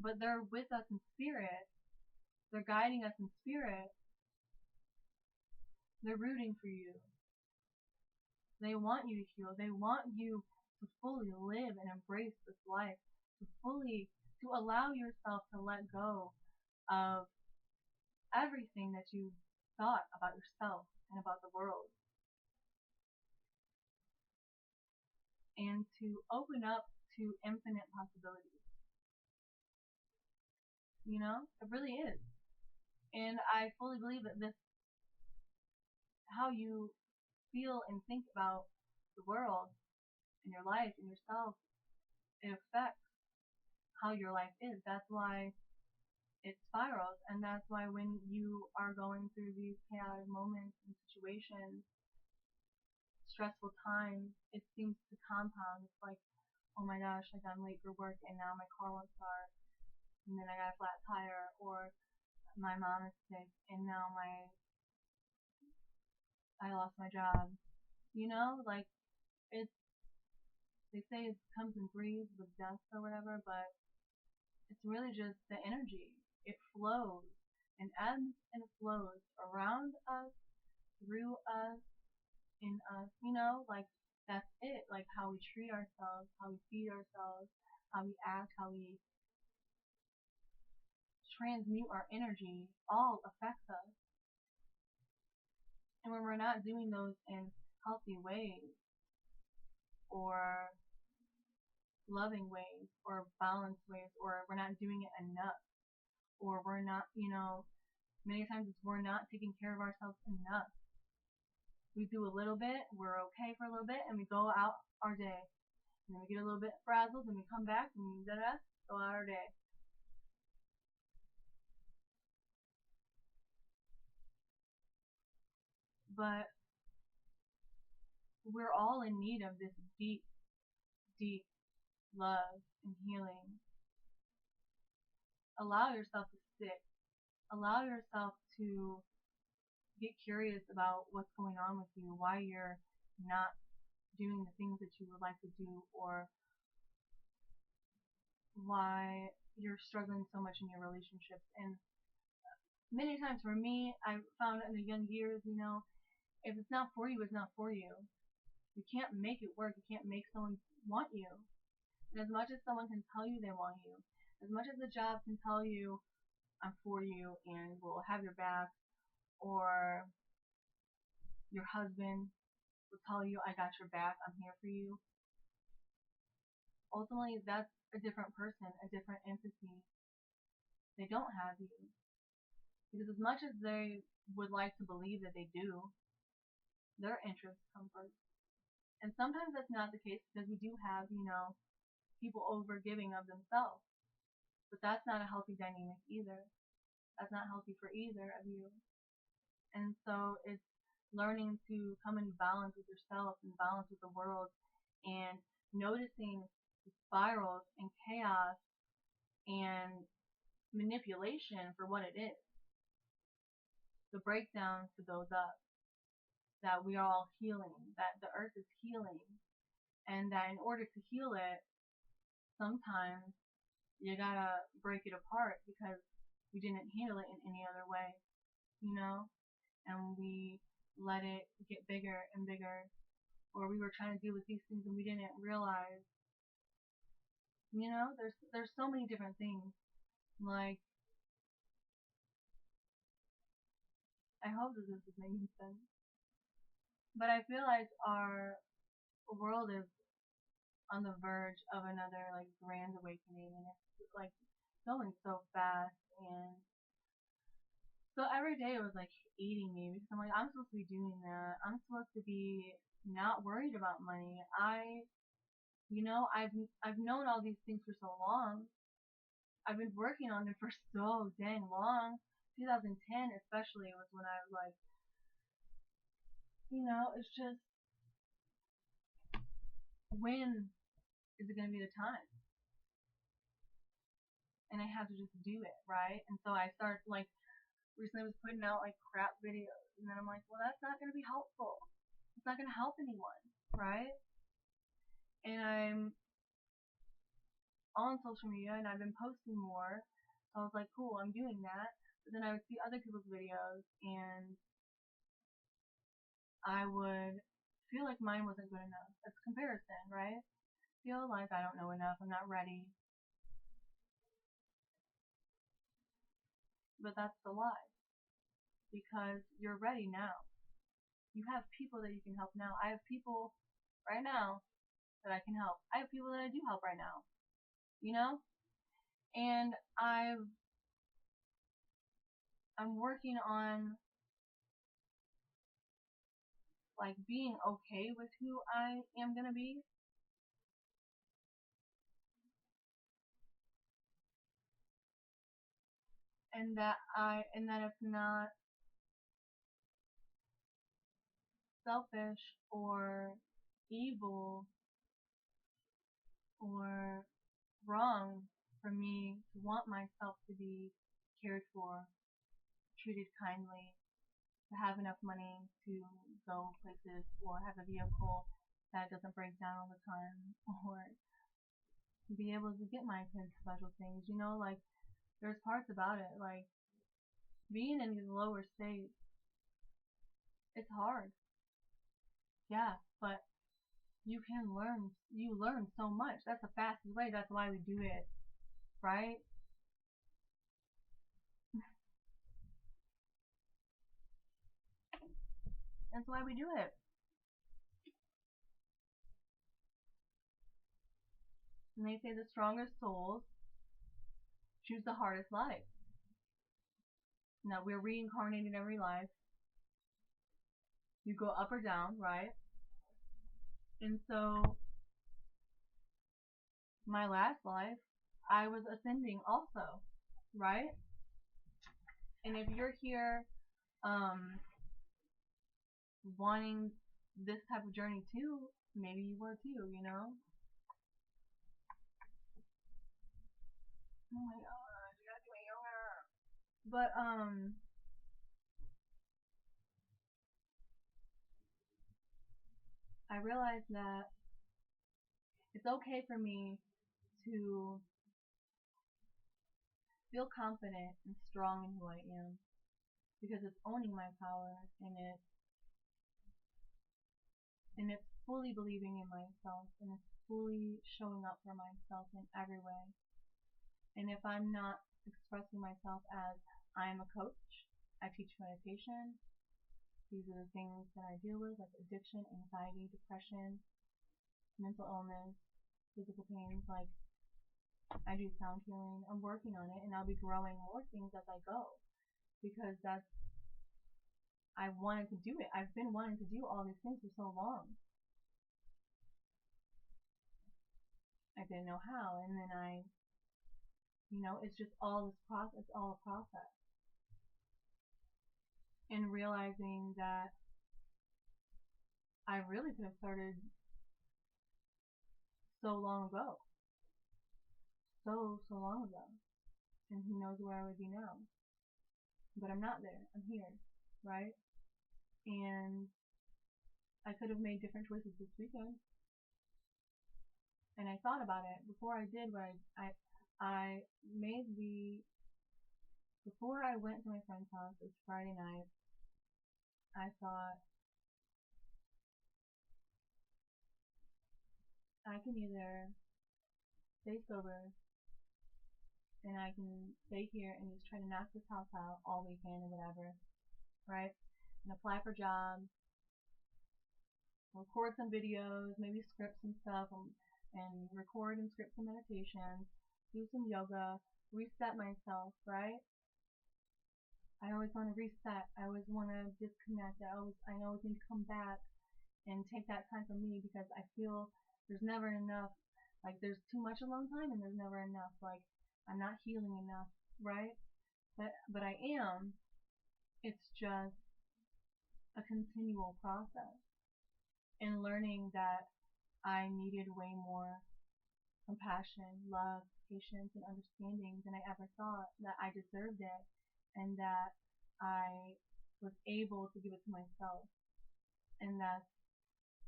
But they're with us in spirit. They're guiding us in spirit. They're rooting for you. They want you to heal. They want you to fully live and embrace this life, to allow yourself to let go of everything that you thought about yourself and about the world, and to open up to infinite possibilities. You know, it really is. And I fully believe that this, how you feel and think about the world and your life and yourself, it affects how your life is. That's why it spirals, and that's why when you are going through these chaotic moments and situations, stressful times, it seems to compound. It's like, oh my gosh, like I'm late for work and now my car won't start, and then I got a flat tire, or my mom is sick and now I lost my job. You know, like, it's, they say it comes in threes with death or whatever, but it's really just the energy. It flows and ebbs and flows around us, through us, in us, you know, like, that's it. Like how we treat ourselves, how we feed ourselves, how we act, how we transmute our energy all affects us. And when we're not doing those in healthy ways or loving ways or balanced ways, or we're not doing it enough, or we're not, many times it's we're not taking care of ourselves enough. We do a little bit, we're okay for a little bit, and we go out our day. And then we get a little bit frazzled, and we come back and we go out our day. But we're all in need of this deep, deep love and healing. Allow yourself to sit. Allow yourself to get curious about what's going on with you, why you're not doing the things that you would like to do, or why you're struggling so much in your relationships. And many times for me, I found in the young years, if it's not for you, it's not for you. You can't make it work. You can't make someone want you. And as much as someone can tell you they want you, as much as the job can tell you, I'm for you and will have your back, or your husband will tell you, I got your back, I'm here for you, ultimately that's a different person, a different entity. They don't have you. Because as much as they would like to believe that they do, their interests come first. And sometimes that's not the case, because we do have, people over-giving of themselves. But that's not a healthy dynamic either. That's not healthy for either of you. And so it's learning to come in balance with yourself and balance with the world, and noticing the spirals and chaos and manipulation for what it is. The breakdowns to those up. That we are all healing. That the earth is healing. And that in order to heal it, sometimes you gotta break it apart because we didn't handle it in any other way, and we let it get bigger and bigger, or we were trying to deal with these things and we didn't realize, there's so many different things. Like, I hope that this is making sense, but I feel like our world is on the verge of another like grand awakening, and it's like going so fast, and so every day it was like eating me, because I'm like, I'm supposed to be doing that. I'm supposed to be not worried about money. I've known all these things for so long. I've been working on it for so dang long. 2010 especially was when I was like, it's just, when is it going to be the time? And I have to just do it, right? And so I started, like, recently I was putting out like crap videos, and then I'm like, well, that's not going to be helpful. It's not going to help anyone, right? And I'm on social media and I've been posting more, so I was like, cool, I'm doing that. But then I would see other people's videos and I would feel like mine wasn't good enough. It's comparison, right? Feel like I don't know enough, I'm not ready. But that's the lie, because you're ready now. You have people that you can help now. I have people right now that I can help. I have people that I do help right now, and I'm working on like being okay with who I am gonna be. And that it's not selfish or evil or wrong for me to want myself to be cared for, treated kindly, to have enough money to go places, or have a vehicle that doesn't break down all the time, or be able to get my kids special things. Like, there's parts about it, like being in these lower states, it's hard. Yeah, but you learn so much. That's the fastest way. That's why we do it, right? That's why we do it. And they say the strongest souls choose the hardest life. Now we're reincarnated every life. You go up or down, right? And so my last life, I was ascending also, right? And if you're here wanting this type of journey too, maybe you were too, you know? Oh my gosh, you gotta do my yoga. But I realized that it's okay for me to feel confident and strong in who I am, because it's owning my power, and it's fully believing in myself, and it's fully showing up for myself in every way. And if I'm not expressing myself as I am a coach, I teach meditation, these are the things that I deal with, like addiction, anxiety, depression, mental illness, physical pains, like I do sound healing. I'm working on it, and I'll be growing more things as I go, because I wanted to do it. I've been wanting to do all these things for so long. I didn't know how, and then it's just all this process, it's all a process. And realizing that I really could have started so long ago. So long ago. And who knows where I would be now. But I'm not there. I'm here. Right? And I could have made different choices this weekend. And I thought about it before I did what I made before I went to my friend's house, it was Friday night, I thought I can either stay sober and I can stay here and just try to knock this house out all weekend or whatever, right? And apply for jobs, record some videos, maybe script some stuff, and record and script some meditations, do some yoga, reset myself, right? I always want to reset. I always want to disconnect. I always need to come back and take that time for me, because I feel there's never enough. Like there's too much alone time and there's never enough. Like I'm not healing enough, right? But I am. It's just a continual process, and learning that I needed way more compassion, love, patience, and understanding than I ever thought, that I deserved it, and that I was able to give it to myself. And that's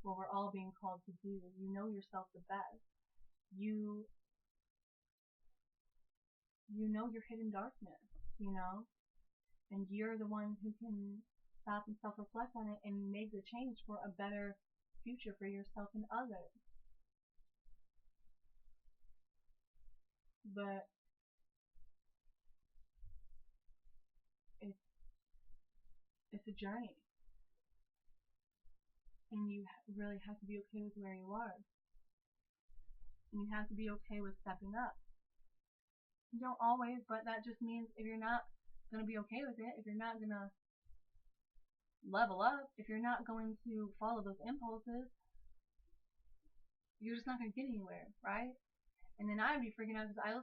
what we're all being called to do. You know yourself the best. You know your hidden darkness, and you're the one who can stop and self-reflect on it and make the change for a better future for yourself and others. But it's a journey, and you really have to be okay with where you are, and you have to be okay with stepping up. You don't always, but that just means if you're not going to be okay with it, if you're not going to level up, if you're not going to follow those impulses, you're just not going to get anywhere, right? And then I'd be freaking out because I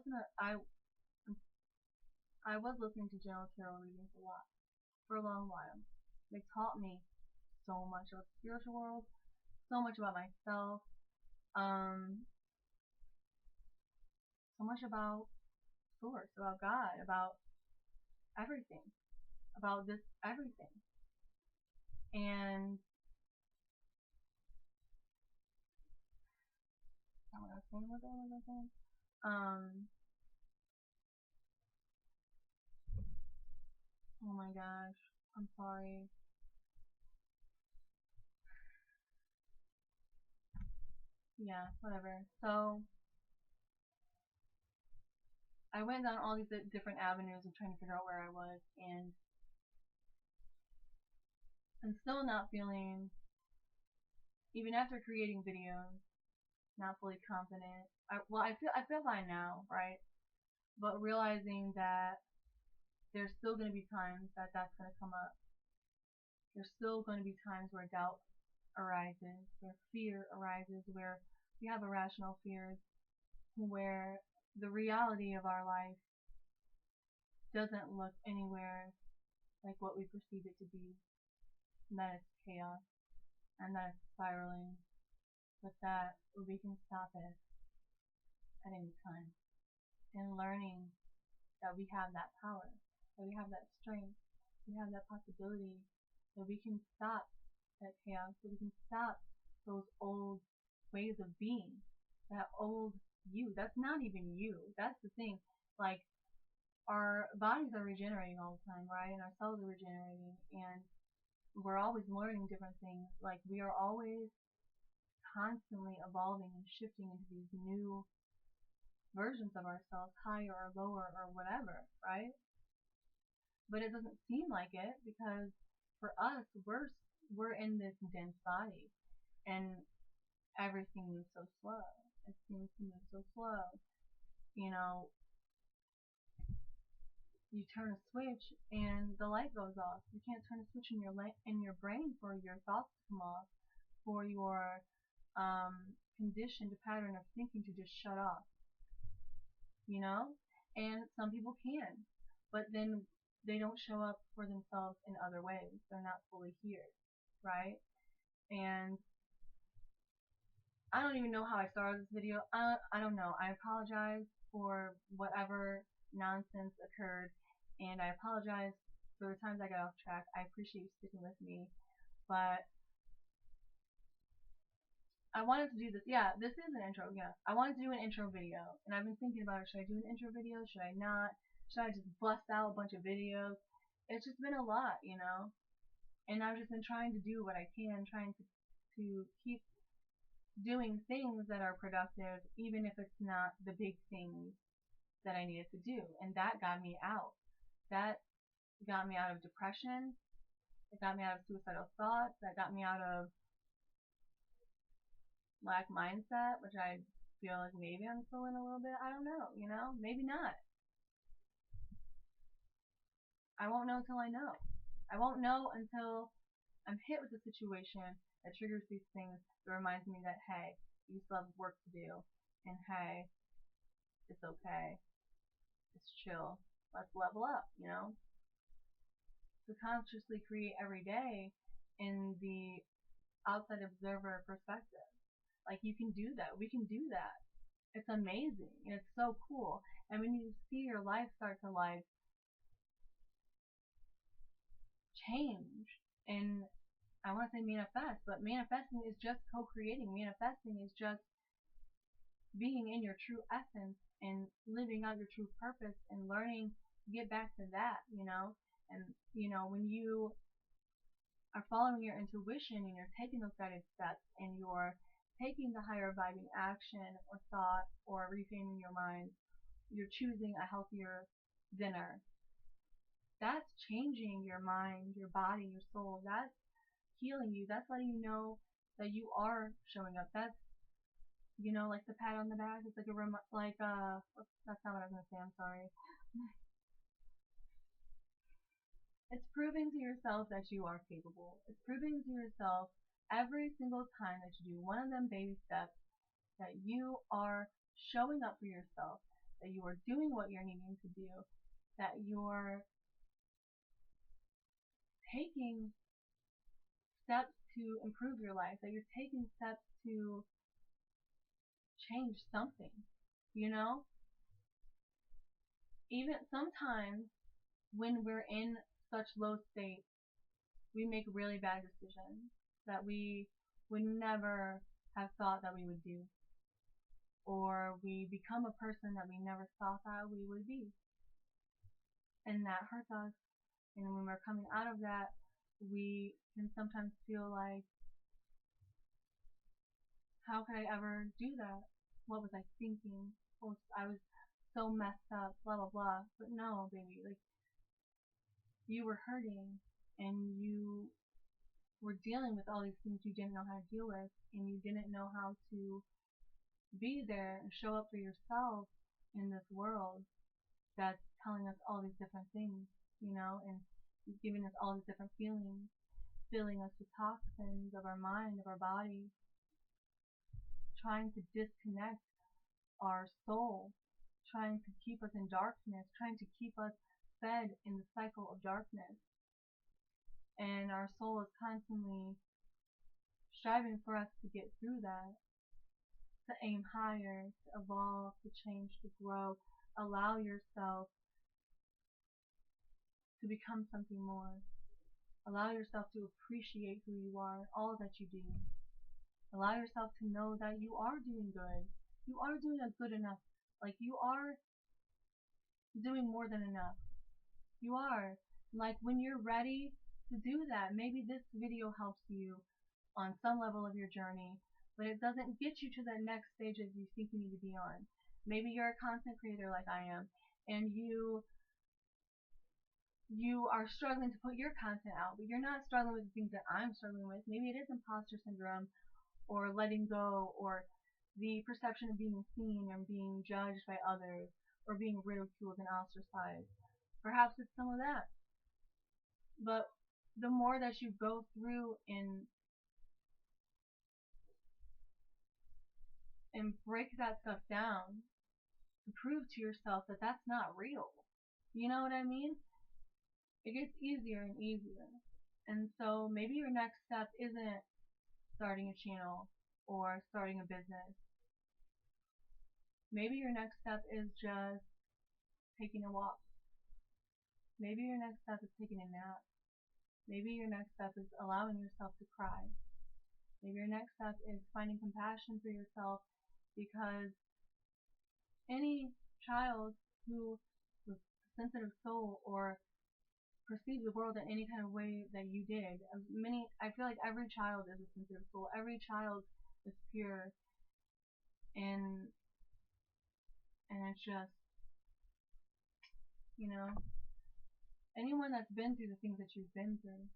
was listening to general tarot readings a lot for a long while. They taught me so much about the spiritual world, so much about myself, so much about source, about God, about everything, about this everything. And what I was saying, what was I saying? Oh my gosh, I'm sorry. yeah, whatever. So I went down all these different avenues of trying to figure out where I was, and I'm still not feeling, even after creating videos, not fully confident. I feel fine now, right? But realizing that there's still going to be times that that's going to come up. There's still going to be times where doubt arises, where fear arises, where we have irrational fears, where the reality of our life doesn't look anywhere like what we perceive it to be, and that it's chaos, and that it's spiraling, but that we can stop it at any time. And learning that we have that power, that we have that strength, we have that possibility, that we can stop that chaos, that we can stop those old ways of being, that old you. That's not even you. That's the thing. Like, our bodies are regenerating all the time, right? And our cells are regenerating, and we're always learning different things. Like, we are always constantly evolving and shifting into these new versions of ourselves, higher or lower or whatever, right? But it doesn't seem like it, because for us, we're in this dense body, and everything moves so slow. It seems to move so slow. You know, you turn a switch and the light goes off. You can't turn a switch in your brain for your thoughts to come off, for your conditioned pattern of thinking to just shut off. You know, and some people can, but then they don't show up for themselves in other ways. They're not fully here, right? And I don't even know how I started this video. I don't know. I apologize for whatever nonsense occurred, and I apologize for the times I got off track. I appreciate you sticking with me, but I wanted to do this. Yeah, this is an intro. Yeah, I wanted to do an intro video, and I've been thinking about it. Should I do an intro video? Should I not? Should I just bust out a bunch of videos? It's just been a lot, you know. And I've just been trying to do what I can, trying to keep doing things that are productive, even if it's not the big things that I needed to do. And that got me out. That got me out of depression. It got me out of suicidal thoughts. That got me out of lack mindset, which I feel like maybe I'm still in a little bit. I don't know, you know? Maybe not. I won't know till I know. I won't know until I'm hit with a situation that triggers these things that reminds me that, hey, you still have work to do, and hey, it's okay, it's chill, let's level up, you know? To consciously create every day in the outside observer perspective. Like, you can do that, we can do that. It's amazing, and it's so cool. And when you see your life start to, like, change, and I want to say manifest, but manifesting is just co-creating. Manifesting is just being in your true essence and living out your true purpose and learning to get back to that, you know? And, you know, when you are following your intuition and you're taking those guided steps and you're taking the higher vibing action or thought or reframing your mind, you're choosing a healthier dinner. That's changing your mind, your body, your soul. That's healing you. That's letting you know that you are showing up. That's, you know, like the pat on the back. It's like that's not what I was gonna say. I'm sorry. It's proving to yourself that you are capable. It's proving to yourself every single time that you do one of them baby steps that you are showing up for yourself, that you are doing what you're needing to do, that you're taking steps to improve your life, that you're taking steps to change something, you know? Even sometimes when we're in such low states, we make really bad decisions that we would never have thought that we would do. Or we become a person that we never thought that we would be. And that hurts us. And when we're coming out of that, we can sometimes feel like, How could I ever do that? What was I thinking? I was so messed up, blah blah blah. But no, baby, like, you were hurting and you were dealing with all these things you didn't know how to deal with, and you didn't know how to be there and show up for yourself in this world that's telling us all these different things, and giving us all these different feelings, filling us with toxins of our mind, of our body, trying to disconnect our soul, trying to keep us in darkness, trying to keep us fed in the cycle of darkness. And our soul is constantly striving for us to get through that, to aim higher, to evolve, to change, to grow. Allow yourself to become something more. Allow yourself to appreciate who you are, all that you do. Allow yourself to know that you are doing good. You are doing a good enough. Like, you are doing more than enough. You are. Like, when you're ready to do that, maybe this video helps you on some level of your journey, but it doesn't get you to that next stage that you think you need to be on. Maybe you're a content creator like I am, and you are struggling to put your content out, but you're not struggling with the things that I'm struggling with. Maybe it is imposter syndrome, or letting go, or the perception of being seen and being judged by others, or being ridiculed and ostracized. Perhaps it's some of that. But the more that you go through and break that stuff down to prove to yourself that that's not real, you know what I mean? It gets easier and easier. And so maybe your next step isn't starting a channel or starting a business. Maybe your next step is just taking a walk. Maybe your next step is taking a nap. Maybe your next step is allowing yourself to cry. Maybe your next step is finding compassion for yourself, because any child who was a sensitive soul or perceived the world in any kind of way that you did, I feel like every child is a sensitive soul. Every child is pure, and it's just, anyone that's been through the things that you've been through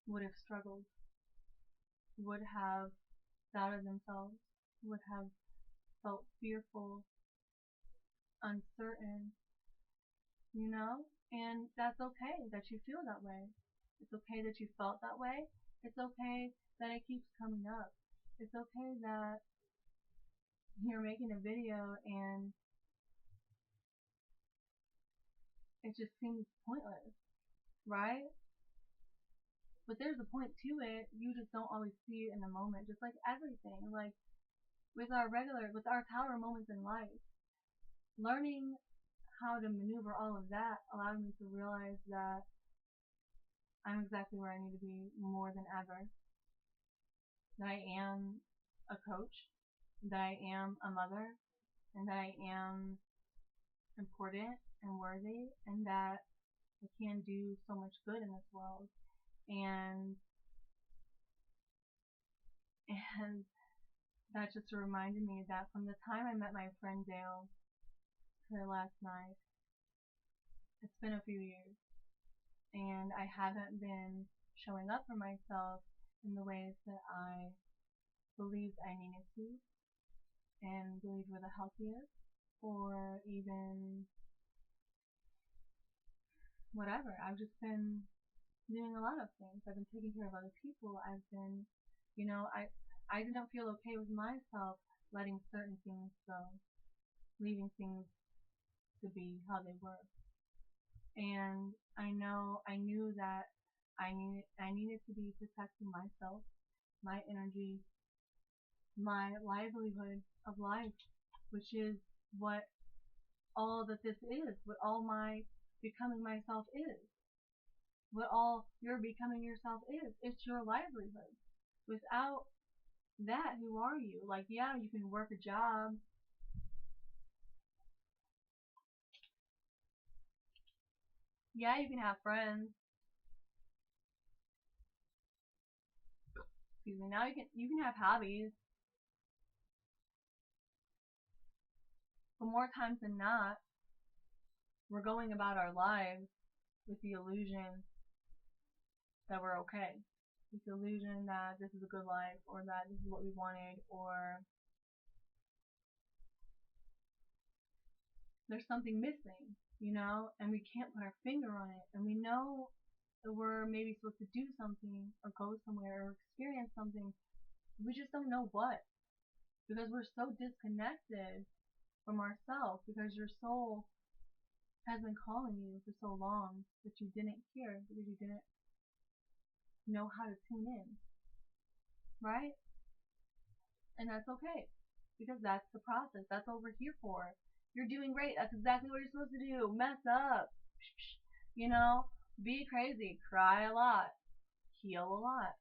would have struggled, would have doubted themselves, would have felt fearful, uncertain, and that's okay that you feel that way. It's okay that you felt that way. It's okay that it keeps coming up. It's okay that you're making a video and it just seems pointless, right? But there's a point to it. You just don't always see it in the moment. Just like everything, like with our tower moments in life, learning how to maneuver all of that allowed me to realize that I'm exactly where I need to be more than ever. That I am a coach, that I am a mother, and that I am important and worthy, and that I can do so much good in this world. And that just reminded me that from the time I met my friend Dale her last night, it's been a few years, and I haven't been showing up for myself in the ways that I believed I needed to, and believed were the healthiest, or even whatever. I've just been doing a lot of things. I've been taking care of other people. I've been, I didn't feel okay with myself letting certain things go, leaving things to be how they were. And I knew that I needed to be protecting myself, my energy, my livelihood of life, which is what all that this is, what all my becoming myself is, what all your becoming yourself is. It's your livelihood. Without that, who are you? Like, yeah, you can work a job. Yeah, you can have friends. excuse me, now you can have hobbies, but more times than not, we're going about our lives with the illusion that we're okay. With the illusion that this is a good life, or that this is what we wanted, or there's something missing, you know, and we can't put our finger on it, and we know that we're maybe supposed to do something, or go somewhere, or experience something, we just don't know what, because we're so disconnected from ourselves, because your soul has been calling you for so long that you didn't hear, because you didn't know how to tune in, right? And that's okay, because that's the process. That's what we're here for. You're doing great. That's exactly what you're supposed to do. Mess up, you know, be crazy, cry a lot, heal a lot,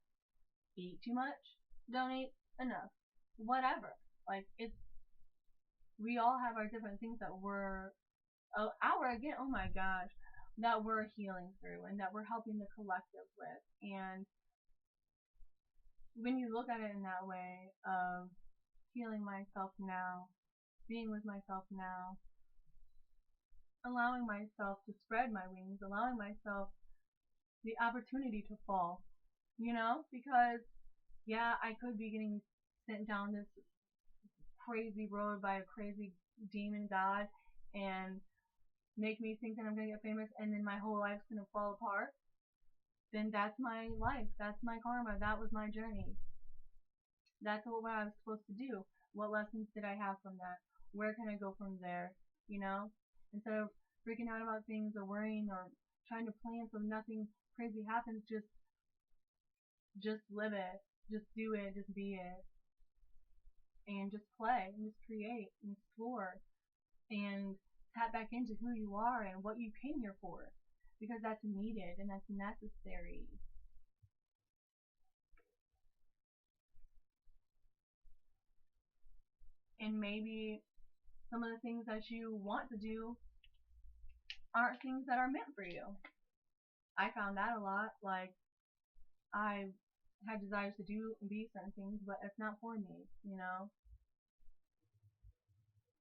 eat too much, don't eat enough, whatever. Like, it's, we all have our different things that we're, oh my gosh, that we're healing through, and that we're helping the collective with. And when you look at it in that way of healing myself now, being with myself now, allowing myself to spread my wings, allowing myself the opportunity to fall, you know, because yeah, I could be getting sent down this crazy road by a crazy demon god and make me think that I'm gonna get famous, and then my whole life's gonna fall apart. Then that's my life, that's my karma, that was my journey. That's what I was supposed to do. What lessons did I have from that? Where can I go from there? You know? Instead of freaking out about things, or worrying, or trying to plan so nothing crazy happens, just live it. Just do it. Just be it. And just play. And just create. And explore. And tap back into who you are and what you came here for. Because that's needed and that's necessary. And maybe some of the things that you want to do aren't things that are meant for you. I found that a lot. Like, I had desires to do and be certain things, but it's not for me, you know?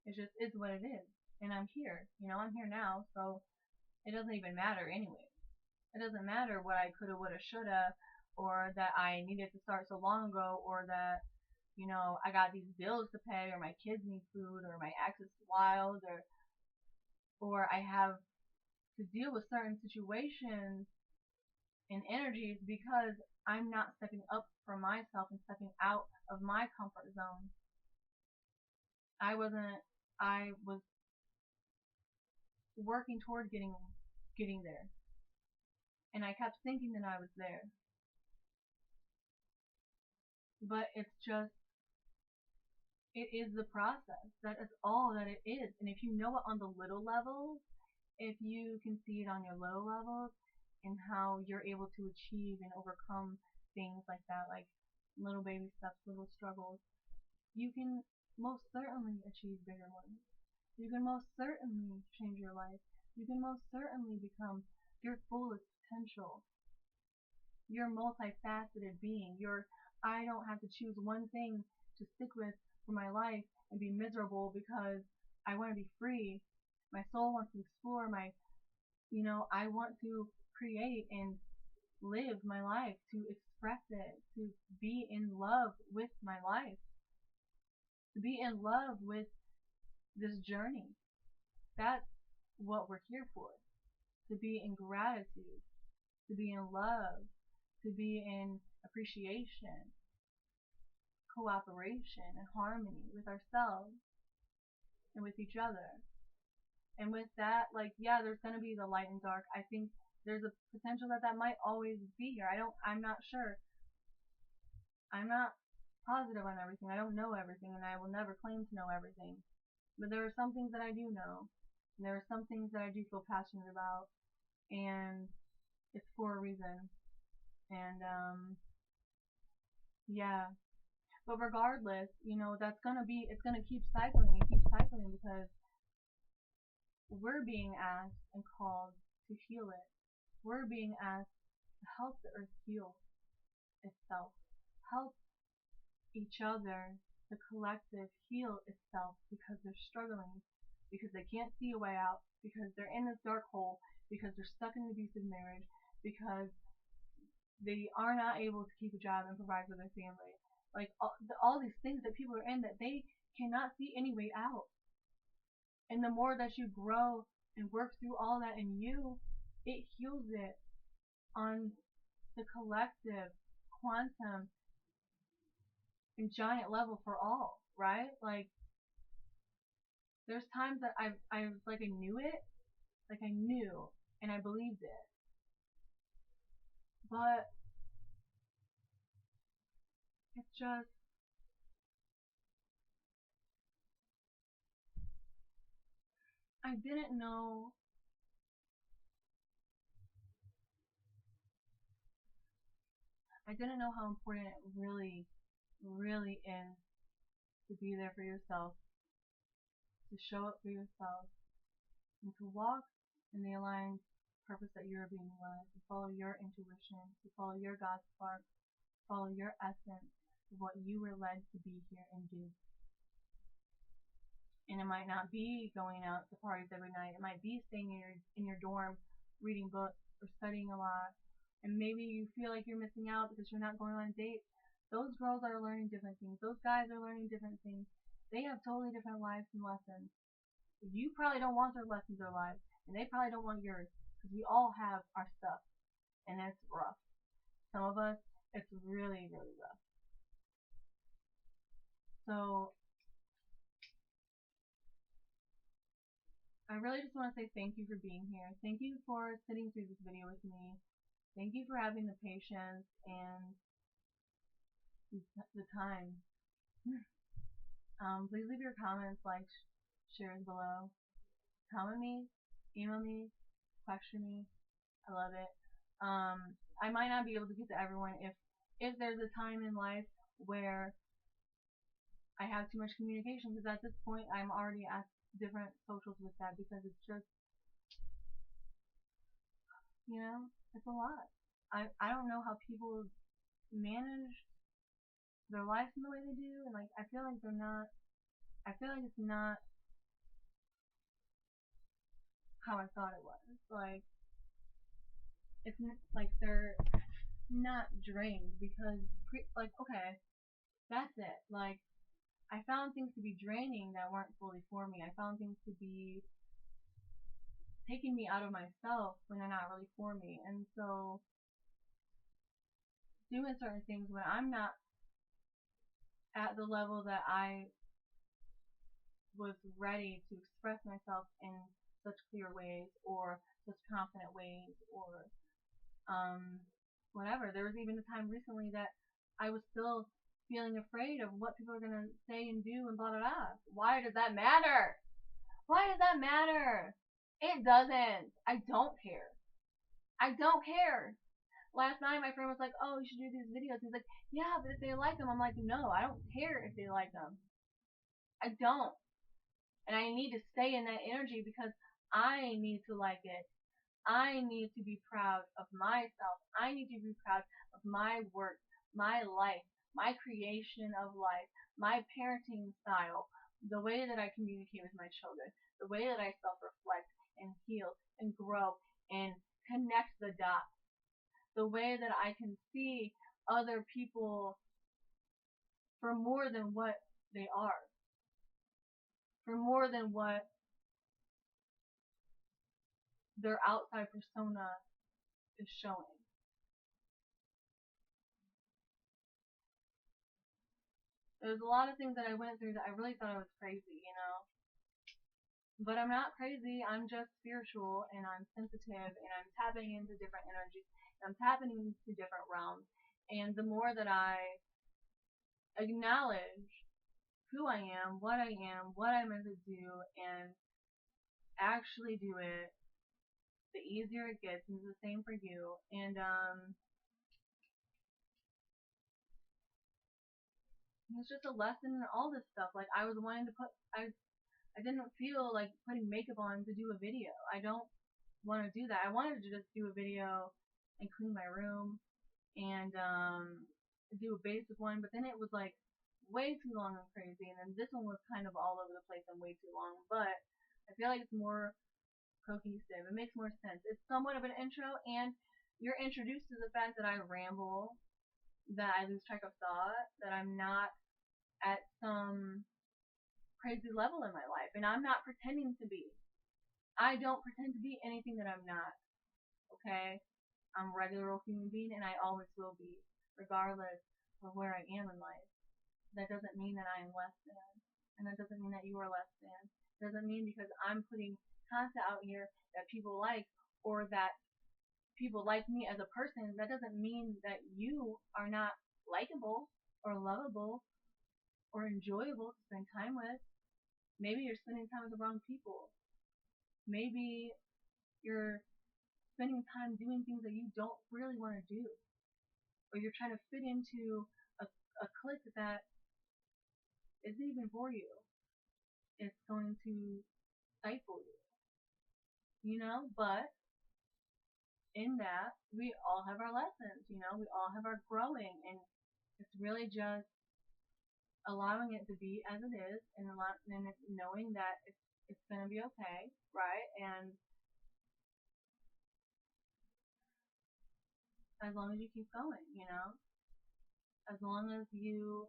It just is what it is. And I'm here, you know, I'm here now, so it doesn't even matter anyway. It doesn't matter what I coulda, woulda, shoulda, or that I needed to start so long ago, or that, you know, I got these bills to pay, or my kids need food, or my ex is wild, or I have to deal with certain situations and energies because I'm not stepping up for myself and stepping out of my comfort zone. I was working toward getting there, and I kept thinking that I was there, but it's just, it is the process. That is all that it is. And if you know it on the little levels, if you can see it on your little levels, and how you're able to achieve and overcome things like that, like little baby steps, little struggles, you can most certainly achieve bigger ones. You can most certainly change your life. You can most certainly become your fullest potential. You're a multifaceted being. I don't have to choose one thing to stick with for my life and be miserable because I want to be free. My soul wants to explore, I want to create and live my life, to express it, to be in love with my life, to be in love with this journey. That's what we're here for. To be in gratitude, to be in love, to be in appreciation, cooperation, and harmony with ourselves and with each other. And with that, like, yeah, there's going to be the light and dark. I think there's a potential that might always be here. I'm not sure. I'm not positive on everything. I don't know everything, and I will never claim to know everything. But there are some things that I do know. And there are some things that I do feel passionate about. And it's for a reason. And, yeah. But regardless, it's gonna keep cycling and keep cycling, because we're being asked and called to heal it. We're being asked to help the earth heal itself, help each other, the collective, heal itself because they're struggling, because they can't see a way out, because they're in this dark hole, because they're stuck in an abusive marriage, because they are not able to keep a job and provide for their family. Like all these things that people are in that they cannot see any way out. And the more that you grow and work through all that in you, it heals it on the collective, quantum, and giant level for all, right? Like, there's times that I knew it, like I knew, and I believed it. But it's just, I didn't know how important it really, really is to be there for yourself, to show up for yourself, and to walk in the aligned purpose that you're being led, to follow your intuition, to follow your God spark, follow your essence of what you were led to be here and do. And it might not be going out to parties every night. It might be staying in your dorm, reading books or studying a lot. And maybe you feel like you're missing out because you're not going on dates. Those girls are learning different things. Those guys are learning different things. They have totally different lives and lessons. You probably don't want their lessons or lives, and they probably don't want yours, because we all have our stuff, and it's rough. Some of us, it's really, really rough. So I really just want to say thank you for being here. Thank you for sitting through this video with me. Thank you for having the patience and the time. Please leave your comments, likes, shares below. Comment me, email me, question me. I love it. I might not be able to get to everyone if there's a time in life where I have too much communication, because at this point I'm already at different socials with that, because it's just, you know, it's a lot. I don't know how people manage their lives in the way they do, and like I feel like it's not how I thought it was. Like, it's like they're not drained, because okay, that's it. Like, I found things to be draining that weren't fully for me. I found things to be taking me out of myself when they're not really for me. And so doing certain things when I'm not at the level that I was ready to express myself in such clear ways, or such confident ways, or whatever. There was even a time recently that I was still feeling afraid of what people are going to say and do and blah blah blah. Why does that matter? Why does that matter? It doesn't. I don't care. I don't care. Last night my friend was like, oh, you should do these videos. He's like, yeah, but if they like them, I'm like, no, I don't care if they like them. I don't. And I need to stay in that energy, because I need to like it. I need to be proud of myself. I need to be proud of my work, my life, my creation of life, my parenting style, the way that I communicate with my children, the way that I self-reflect and heal and grow and connect the dots, the way that I can see other people for more than what they are, for more than what their outside persona is showing. There's a lot of things that I went through that I really thought I was crazy, you know? But I'm not crazy, I'm just spiritual, and I'm sensitive, and I'm tapping into different energies, and I'm tapping into different realms. And the more that I acknowledge who I am, what I'm meant to do, and actually do it, the easier it gets. And it's the same for you. And it's just a lesson in all this stuff. Like, I was wanting to I didn't feel like putting makeup on to do a video. I don't want to do that. I wanted to just do a video and clean my room and do a basic one, but then it was like way too long and crazy, and then this one was kind of all over the place and way too long, but I feel like it's more cohesive. It makes more sense. It's somewhat of an intro, and you're introduced to the fact that I ramble, that I lose track of thought, that I'm not at some crazy level in my life, and I'm not pretending to be. I don't pretend to be anything that I'm not, okay? I'm a regular old human being, and I always will be, regardless of where I am in life. That doesn't mean that I am less than, and that doesn't mean that you are less than. It doesn't mean because I'm putting content out here that people like, or that people like me as a person, that doesn't mean that you are not likable or lovable or enjoyable to spend time with. Maybe you're spending time with the wrong people. Maybe you're spending time doing things that you don't really want to do, or you're trying to fit into a clique that isn't even for you. It's going to stifle you, but in that, we all have our lessons, we all have our growing, and it's really just allowing it to be as it is, and knowing that it's going to be okay, right? And as long as you keep going, as long as you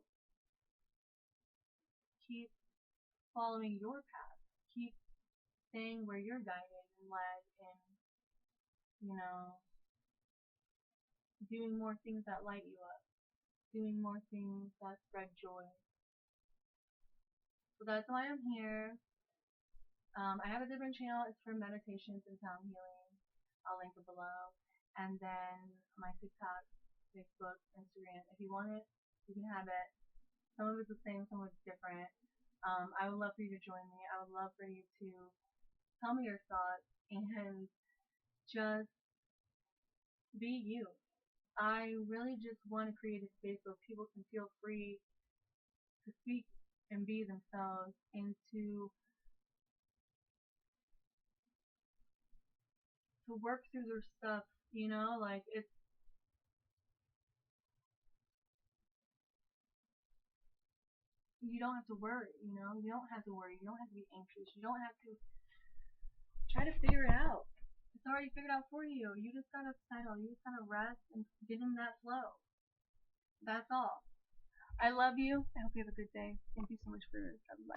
keep following your path, keep staying where you're guided and led, and doing more things that light you up, doing more things that spread joy. So that's why I'm here. I have a different channel. It's for meditations and sound healing. I'll link it below. And then my TikTok, Facebook, Instagram. If you want it, you can have it. Some of it's the same, some of it's different. I would love for you to join me. I would love for you to tell me your thoughts and just be you. I really just want to create a space where people can feel free to speak and be themselves, and to work through their stuff, like it's you don't have to worry, you don't have to worry, you don't have to be anxious, you don't have to try to figure it out. It's already figured out for you. You just gotta settle, you just gotta rest and get in that flow. That's all. I love you. I hope you have a good day. Thank you so much for